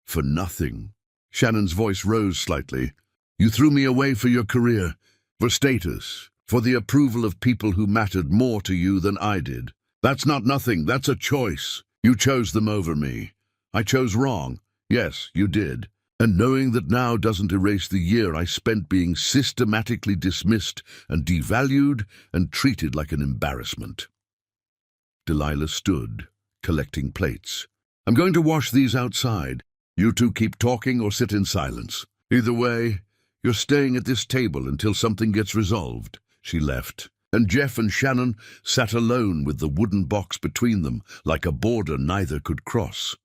"For nothing?" Shannon's voice rose slightly. "You threw me away for your career, for status, for the approval of people who mattered more to you than I did. That's not nothing, that's a choice. You chose them over me. I chose wrong. Yes, you did. And knowing that now doesn't erase the year I spent being systematically dismissed and devalued and treated like an embarrassment." Delilah stood, collecting plates. "I'm going to wash these outside. You two keep talking or sit in silence. Either way, you're staying at this table until something gets resolved." She left, and Jeff and Shannon sat alone with the wooden box between them, like a border neither could cross.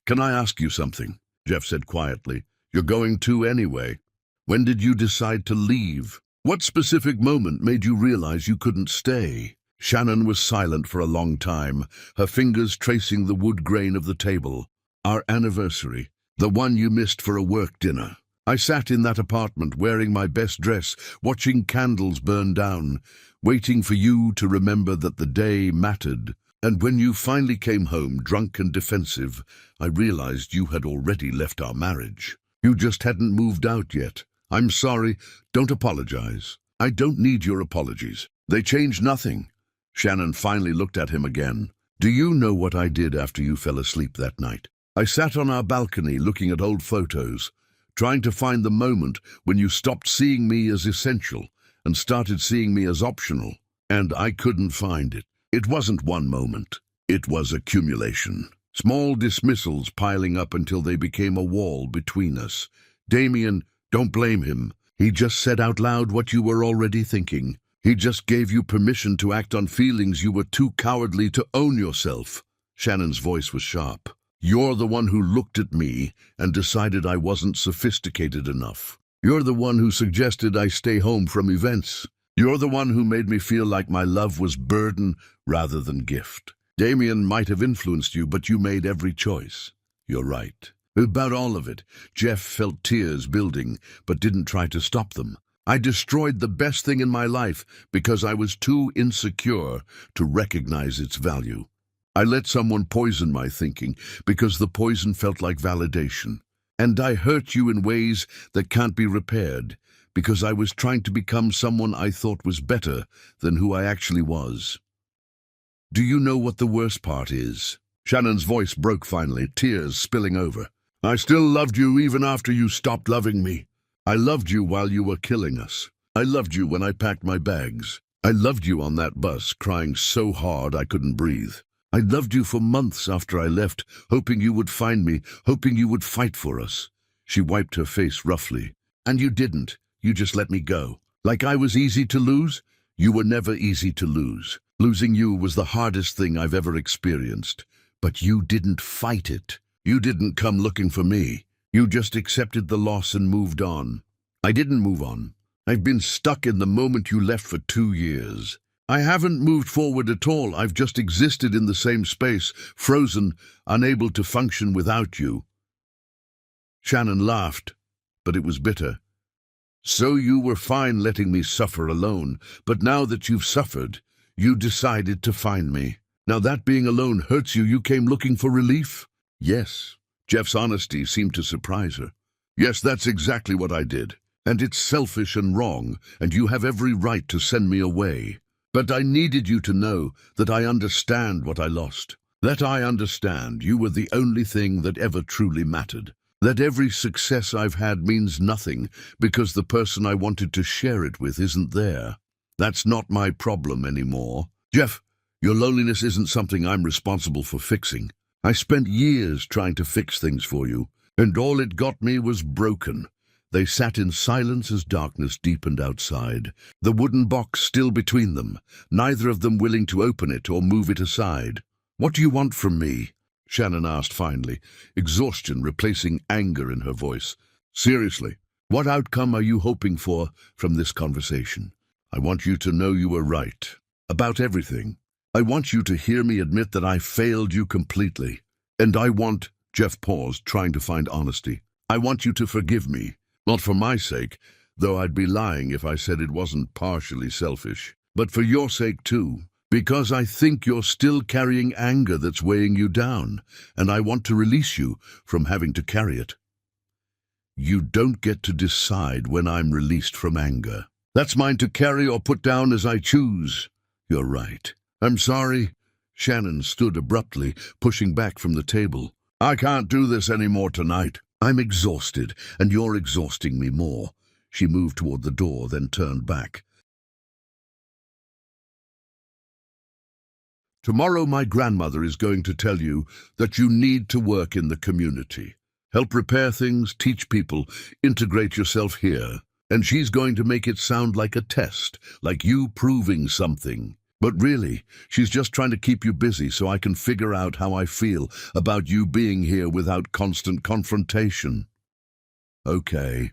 "Can I ask you something?" Jeff said quietly. "You're going to anyway. When did you decide to leave? What specific moment made you realize you couldn't stay?" Shannon was silent for a long time, her fingers tracing the wood grain of the table. "Our anniversary, the one you missed for a work dinner. I sat in that apartment wearing my best dress, watching candles burn down, waiting for you to remember that the day mattered. And when you finally came home, drunk and defensive, I realized you had already left our marriage. You just hadn't moved out yet. I'm sorry. Don't apologize. I don't need your apologies. They changed nothing." Shannon finally looked at him again. "Do you know what I did after you fell asleep that night? I sat on our balcony looking at old photos, trying to find the moment when you stopped seeing me as essential and started seeing me as optional. And I couldn't find it. It wasn't one moment. It was accumulation. Small dismissals piling up until they became a wall between us. Damien, don't blame him. He just said out loud what you were already thinking. He just gave you permission to act on feelings you were too cowardly to own yourself." Shannon's voice was sharp. "You're the one who looked at me and decided I wasn't sophisticated enough. You're the one who suggested I stay home from events. You're the one who made me feel like my love was burden rather than gift. Damien might have influenced you, but you made every choice." "You're right." About all of it, Jeff felt tears building, but didn't try to stop them. "I destroyed the best thing in my life because I was too insecure to recognize its value. I let someone poison my thinking because the poison felt like validation. And I hurt you in ways that can't be repaired because I was trying to become someone I thought was better than who I actually was. Do you know what the worst part is?" Shannon's voice broke finally, tears spilling over. "I still loved you even after you stopped loving me. I loved you while you were killing us. I loved you when I packed my bags. I loved you on that bus, crying so hard I couldn't breathe. I loved you for months after I left, hoping you would find me, hoping you would fight for us." She wiped her face roughly. "And you didn't. You just let me go. Like I was easy to lose? You were never easy to lose. Losing you was the hardest thing I've ever experienced. But you didn't fight it. You didn't come looking for me. You just accepted the loss and moved on. I didn't move on. I've been stuck in the moment you left for 2 years. I haven't moved forward at all. I've just existed in the same space, frozen, unable to function without you." Shannon laughed, but it was bitter. "So you were fine letting me suffer alone, but now that you've suffered, you decided to find me. Now that being alone hurts you, you came looking for relief?" "Yes." Jeff's honesty seemed to surprise her. "Yes, that's exactly what I did. And it's selfish and wrong, and you have every right to send me away. But I needed you to know that I understand what I lost. That I understand you were the only thing that ever truly mattered. That every success I've had means nothing because the person I wanted to share it with isn't there. That's not my problem anymore. Jeff, your loneliness isn't something I'm responsible for fixing. I spent years trying to fix things for you, and all it got me was broken. They sat in silence as darkness deepened outside, the wooden box still between them, neither of them willing to open it or move it aside. "What do you want from me?" Shannon asked finally, exhaustion replacing anger in her voice. "Seriously, what outcome are you hoping for from this conversation? I want you to know you were right. About everything. I want you to hear me admit that I failed you completely. And I want," Jeff paused, trying to find honesty, "I want you to forgive me. Not for my sake, though I'd be lying if I said it wasn't partially selfish, but for your sake too. Because I think you're still carrying anger that's weighing you down, and I want to release you from having to carry it. You don't get to decide when I'm released from anger. That's mine to carry or put down as I choose." "You're right. I'm sorry." Shannon stood abruptly, pushing back from the table. "I can't do this anymore tonight. I'm exhausted, and you're exhausting me more." She moved toward the door, then turned back. "Tomorrow my grandmother is going to tell you that you need to work in the community. Help repair things, teach people, integrate yourself here. And she's going to make it sound like a test, like you proving something. But really, she's just trying to keep you busy so I can figure out how I feel about you being here without constant confrontation." "Okay.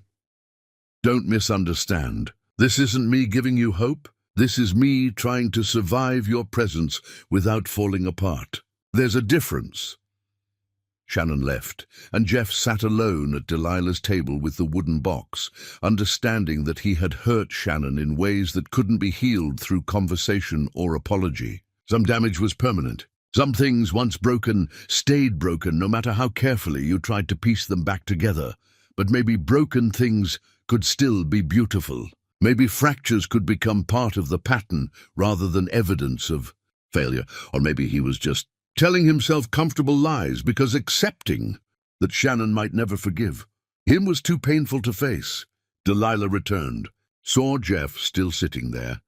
Don't misunderstand. This isn't me giving you hope. This is me trying to survive your presence without falling apart. There's a difference." Shannon left, and Jeff sat alone at Delilah's table with the wooden box, understanding that he had hurt Shannon in ways that couldn't be healed through conversation or apology. Some damage was permanent. Some things, once broken, stayed broken no matter how carefully you tried to piece them back together. But maybe broken things could still be beautiful. Maybe fractures could become part of the pattern rather than evidence of failure. Or maybe he was just telling himself comfortable lies because accepting that Shannon might never forgive him was too painful to face. Delilah returned, saw Jeff still sitting there,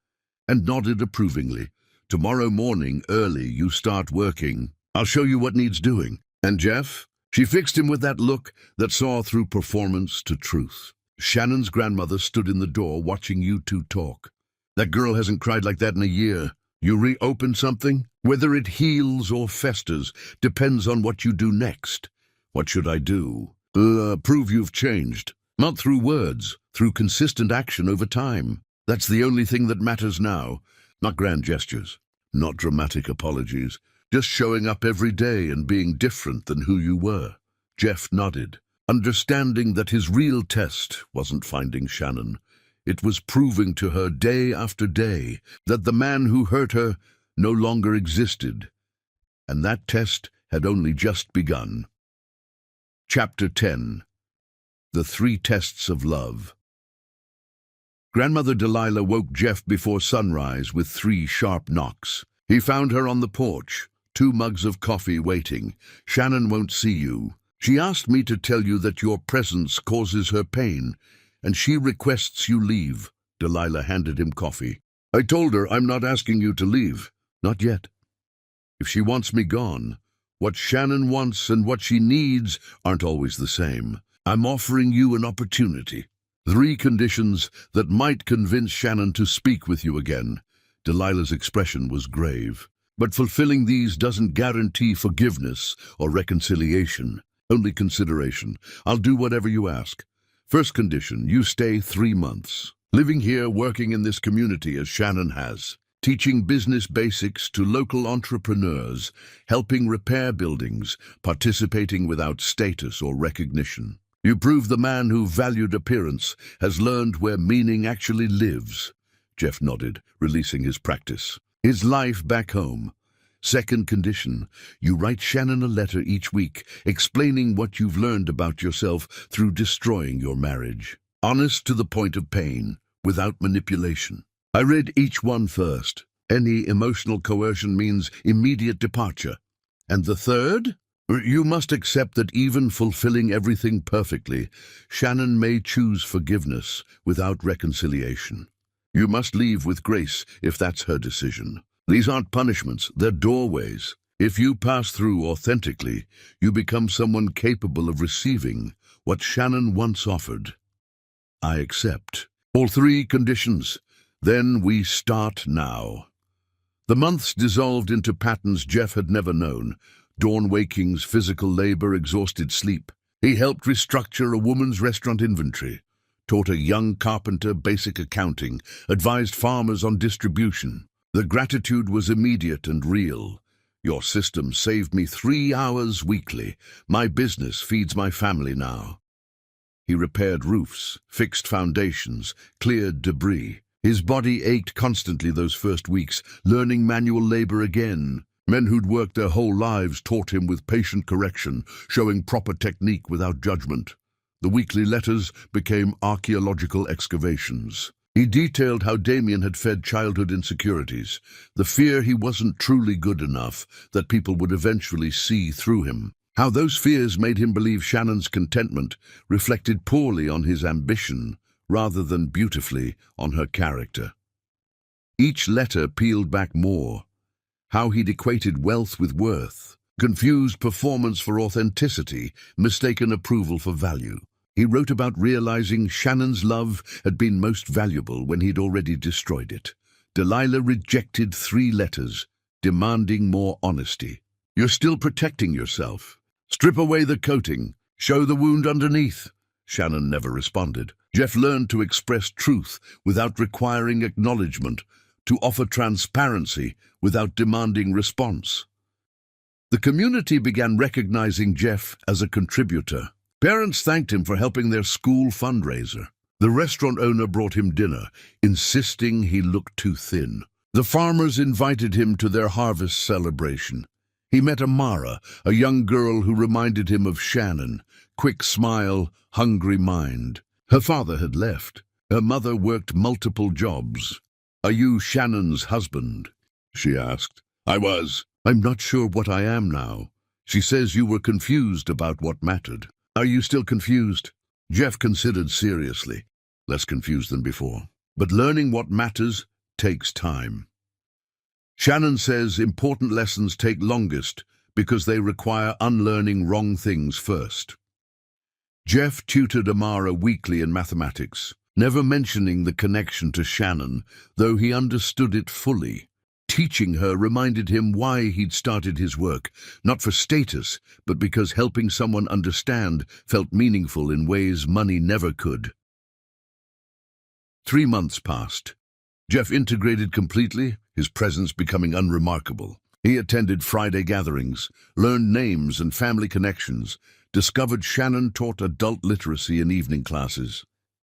and nodded approvingly. "Tomorrow morning, early, you start working. I'll show you what needs doing. And Jeff?" She fixed him with that look that saw through performance to truth. "Shannon's grandmother stood in the door watching you two talk. That girl hasn't cried like that in a year. You reopen something? Whether it heals or festers depends on what you do next." "What should I do?" Prove you've changed. Not through words, through consistent action over time. That's the only thing that matters now. Not grand gestures, not dramatic apologies. Just showing up every day and being different than who you were." Jeff nodded, understanding that his real test wasn't finding Shannon. It was proving to her day after day that the man who hurt her no longer existed. And that test had only just begun. Chapter 10. The 3 Tests of Love. Grandmother Delilah woke Jeff before sunrise with 3 sharp knocks. He found her on the porch, 2 mugs of coffee waiting. "Shannon won't see you. She asked me to tell you that your presence causes her pain, and she requests you leave." Delilah handed him coffee. "I told her I'm not asking you to leave. Not yet. If she wants me gone, what Shannon wants and what she needs aren't always the same. I'm offering you an opportunity. 3 conditions that might convince Shannon to speak with you again." Delilah's expression was grave. "But fulfilling these doesn't guarantee forgiveness or reconciliation. Only consideration. I'll do whatever you ask. First condition, you stay 3 months. Living here, working in this community as Shannon has. Teaching business basics to local entrepreneurs, helping repair buildings, participating without status or recognition. You prove the man who valued appearance has learned where meaning actually lives." Jeff nodded, releasing his practice. "His life back home. Second condition, you write Shannon a letter each week, explaining what you've learned about yourself through destroying your marriage. Honest to the point of pain, without manipulation. I read each one first. Any emotional coercion means immediate departure. And the third? You must accept that even fulfilling everything perfectly, Shannon may choose forgiveness without reconciliation. You must leave with grace if that's her decision. These aren't punishments, they're doorways. If you pass through authentically, you become someone capable of receiving what Shannon once offered. I accept. All three conditions. Then we start now. The months dissolved into patterns Jeff had never known. Dawn wakings, physical labor, exhausted sleep. He helped restructure a woman's restaurant inventory, taught a young carpenter basic accounting, advised farmers on distribution. The gratitude was immediate and real. Your system saved me 3 hours weekly. My business feeds my family now. He repaired roofs, fixed foundations, cleared debris. His body ached constantly those first weeks, learning manual labor again. Men who'd worked their whole lives taught him with patient correction, showing proper technique without judgment. The weekly letters became archaeological excavations. He detailed how Damien had fed childhood insecurities, the fear he wasn't truly good enough, that people would eventually see through him. How those fears made him believe Shannon's contentment reflected poorly on his ambition, rather than beautifully on her character. Each letter peeled back more. How he'd equated wealth with worth, confused performance for authenticity, mistaken approval for value. He wrote about realizing Shannon's love had been most valuable when he'd already destroyed it. Delilah rejected 3 letters, demanding more honesty. You're still protecting yourself. Strip away the coating. Show the wound underneath. Shannon never responded. Jeff learned to express truth without requiring acknowledgement, to offer transparency without demanding response. The community began recognizing Jeff as a contributor. Parents thanked him for helping their school fundraiser. The restaurant owner brought him dinner, insisting he looked too thin. The farmers invited him to their harvest celebration. He met Amara, a young girl who reminded him of Shannon, quick smile, hungry mind. Her father had left. Her mother worked multiple jobs. Are you Shannon's husband? She asked. I was. I'm not sure what I am now. She says you were confused about what mattered. Are you still confused? Jeff considered seriously, less confused than before. But learning what matters takes time. Shannon says important lessons take longest because they require unlearning wrong things first. Jeff tutored Amara weekly in mathematics, never mentioning the connection to Shannon, though he understood it fully. Teaching her reminded him why he'd started his work, not for status, but because helping someone understand felt meaningful in ways money never could. 3 months passed. Jeff integrated completely, his presence becoming unremarkable. He attended Friday gatherings, learned names and family connections, discovered Shannon taught adult literacy in evening classes.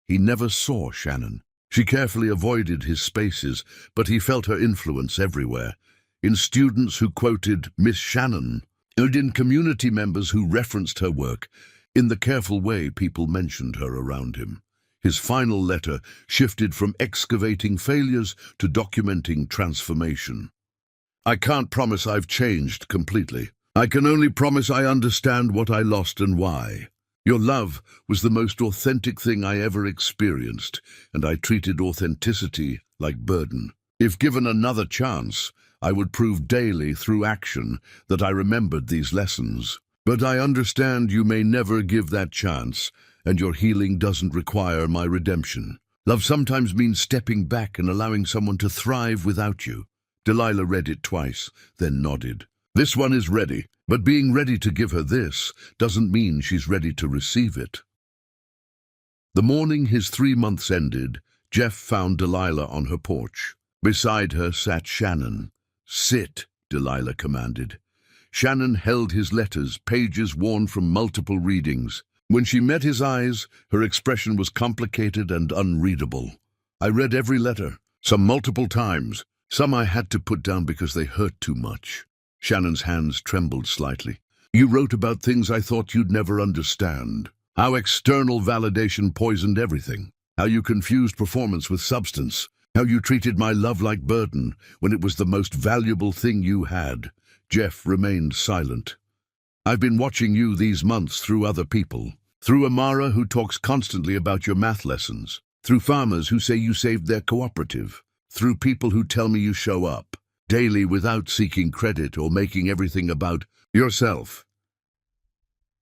He never saw Shannon. She carefully avoided his spaces, but he felt her influence everywhere, in students who quoted Miss Shannon, and in community members who referenced her work, in the careful way people mentioned her around him. His final letter shifted from excavating failures to documenting transformation. I can't promise I've changed completely. I can only promise I understand what I lost and why. Your love was the most authentic thing I ever experienced, and I treated authenticity like burden. If given another chance, I would prove daily through action that I remembered these lessons. But I understand you may never give that chance, and your healing doesn't require my redemption. Love sometimes means stepping back and allowing someone to thrive without you. Delilah read it twice, then nodded. This one is ready, but being ready to give her this doesn't mean she's ready to receive it. The morning his 3 months ended, Jeff found Delilah on her porch. Beside her sat Shannon. Sit, Delilah commanded. Shannon held his letters, pages worn from multiple readings. When she met his eyes, her expression was complicated and unreadable. I read every letter, some multiple times. Some I had to put down because they hurt too much. Shannon's hands trembled slightly. You wrote about things I thought you'd never understand. How external validation poisoned everything. How you confused performance with substance. How you treated my love like burden when it was the most valuable thing you had. Jeff remained silent. I've been watching you these months through other people. Through Amara, who talks constantly about your math lessons. Through farmers who say you saved their cooperative. Through people who tell me you show up daily without seeking credit or making everything about yourself.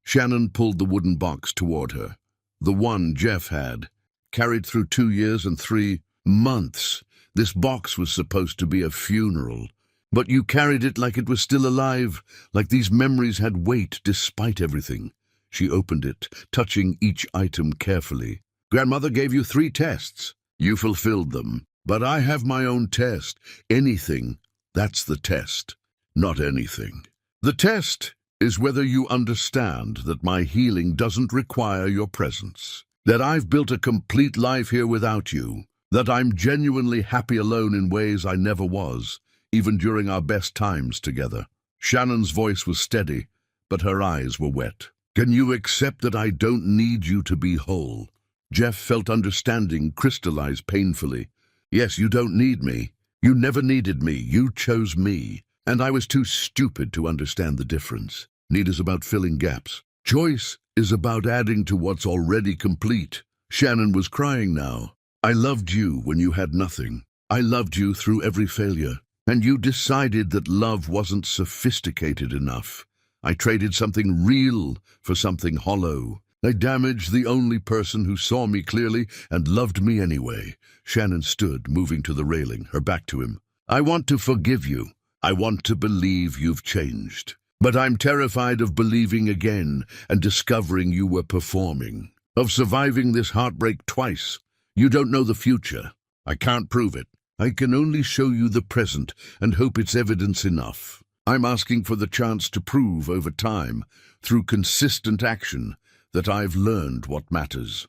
Shannon pulled the wooden box toward her. The one Jeff had. Carried through 2 years and 3 months. This box was supposed to be a funeral. But you carried it like it was still alive, like these memories had weight despite everything. She opened it, touching each item carefully. Grandmother gave you 3 tests. You fulfilled them. But I have my own test. Anything. That's the test. Not anything. The test is whether you understand that my healing doesn't require your presence. That I've built a complete life here without you. That I'm genuinely happy alone in ways I never was, even during our best times together. Shannon's voice was steady, but her eyes were wet. Can you accept that I don't need you to be whole? Jeff felt understanding crystallize painfully. Yes, you don't need me. You never needed me. You chose me. And I was too stupid to understand the difference. Need is about filling gaps. Choice is about adding to what's already complete. Shannon was crying now. I loved you when you had nothing. I loved you through every failure. And you decided that love wasn't sophisticated enough. I traded something real for something hollow. I damaged the only person who saw me clearly and loved me anyway. Shannon stood, moving to the railing, her back to him. I want to forgive you. I want to believe you've changed. But I'm terrified of believing again and discovering you were performing. Of surviving this heartbreak twice. You don't know the future. I can't prove it. I can only show you the present and hope it's evidence enough. I'm asking for the chance to prove over time, through consistent action, that I've learned what matters.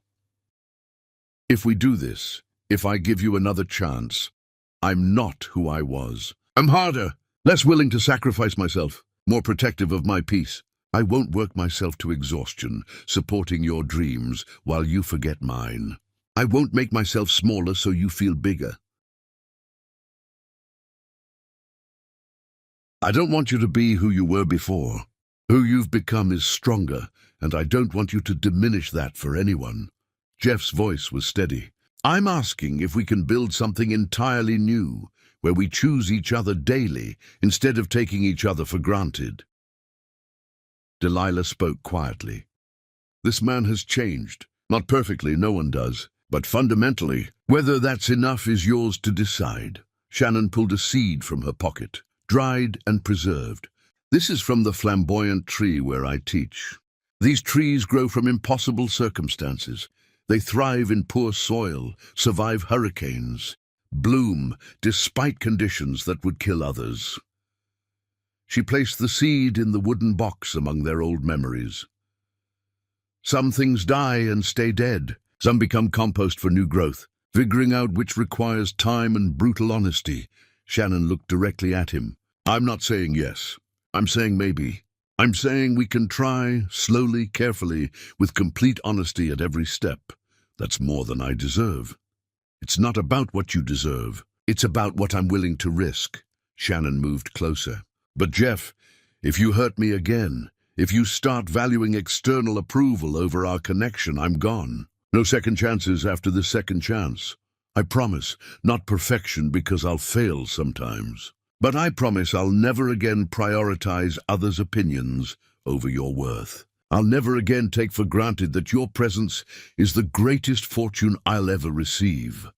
If we do this, if I give you another chance, I'm not who I was. I'm harder, less willing to sacrifice myself, more protective of my peace. I won't work myself to exhaustion, supporting your dreams while you forget mine. I won't make myself smaller so you feel bigger. I don't want you to be who you were before. Who you've become is stronger, and I don't want you to diminish that for anyone. Jeff's voice was steady. I'm asking if we can build something entirely new, where we choose each other daily instead of taking each other for granted. Delilah spoke quietly. This man has changed. Not perfectly, no one does. But fundamentally, whether that's enough is yours to decide. Shannon pulled a seed from her pocket, dried and preserved. This is from the flamboyant tree where I teach. These trees grow from impossible circumstances. They thrive in poor soil, survive hurricanes, bloom despite conditions that would kill others. She placed the seed in the wooden box among their old memories. Some things die and stay dead. Some become compost for new growth, figuring out which requires time and brutal honesty. Shannon looked directly at him. I'm not saying yes. I'm saying maybe. I'm saying we can try, slowly, carefully, with complete honesty at every step. That's more than I deserve. It's not about what you deserve. It's about what I'm willing to risk. Shannon moved closer. But Jeff, if you hurt me again, if you start valuing external approval over our connection, I'm gone. No second chances after the second chance. I promise, not perfection because I'll fail sometimes. But I promise I'll never again prioritize others' opinions over your worth. I'll never again take for granted that your presence is the greatest fortune I'll ever receive.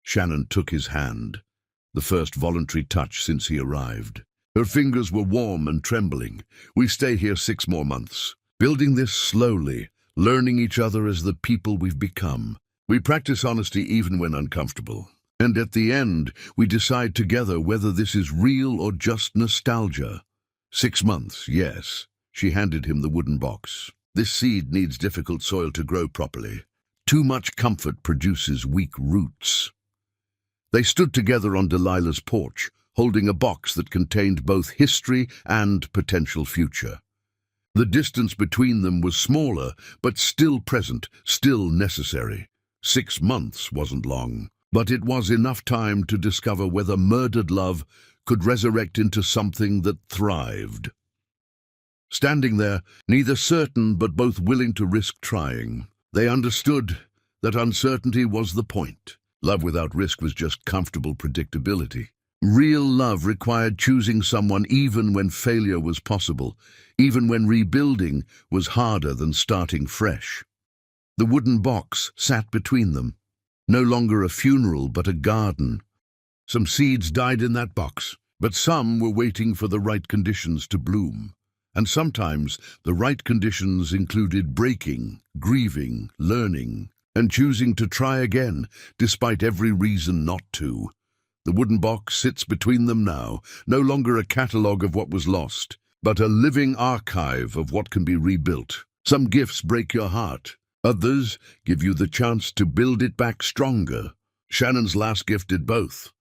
Shannon took his hand, the first voluntary touch since he arrived. Her fingers were warm and trembling. We stay here 6 more months, building this slowly, learning each other as the people we've become. We practice honesty even when uncomfortable. And at the end, we decide together whether this is real or just nostalgia. 6 months, yes. She handed him the wooden box. This seed needs difficult soil to grow properly. Too much comfort produces weak roots. They stood together on Delilah's porch, holding a box that contained both history and potential future. The distance between them was smaller, but still present, still necessary. 6 months wasn't long. But it was enough time to discover whether murdered love could resurrect into something that thrived. Standing there, neither certain but both willing to risk trying, they understood that uncertainty was the point. Love without risk was just comfortable predictability. Real love required choosing someone even when failure was possible, even when rebuilding was harder than starting fresh. The wooden box sat between them, no longer a funeral but a garden. Some seeds died in that box, but some were waiting for the right conditions to bloom. And sometimes the right conditions included breaking, grieving, learning, and choosing to try again, despite every reason not to. The wooden box sits between them now, no longer a catalogue of what was lost, but a living archive of what can be rebuilt. Some gifts break your heart. Others give you the chance to build it back stronger. Shannon's last gift did both.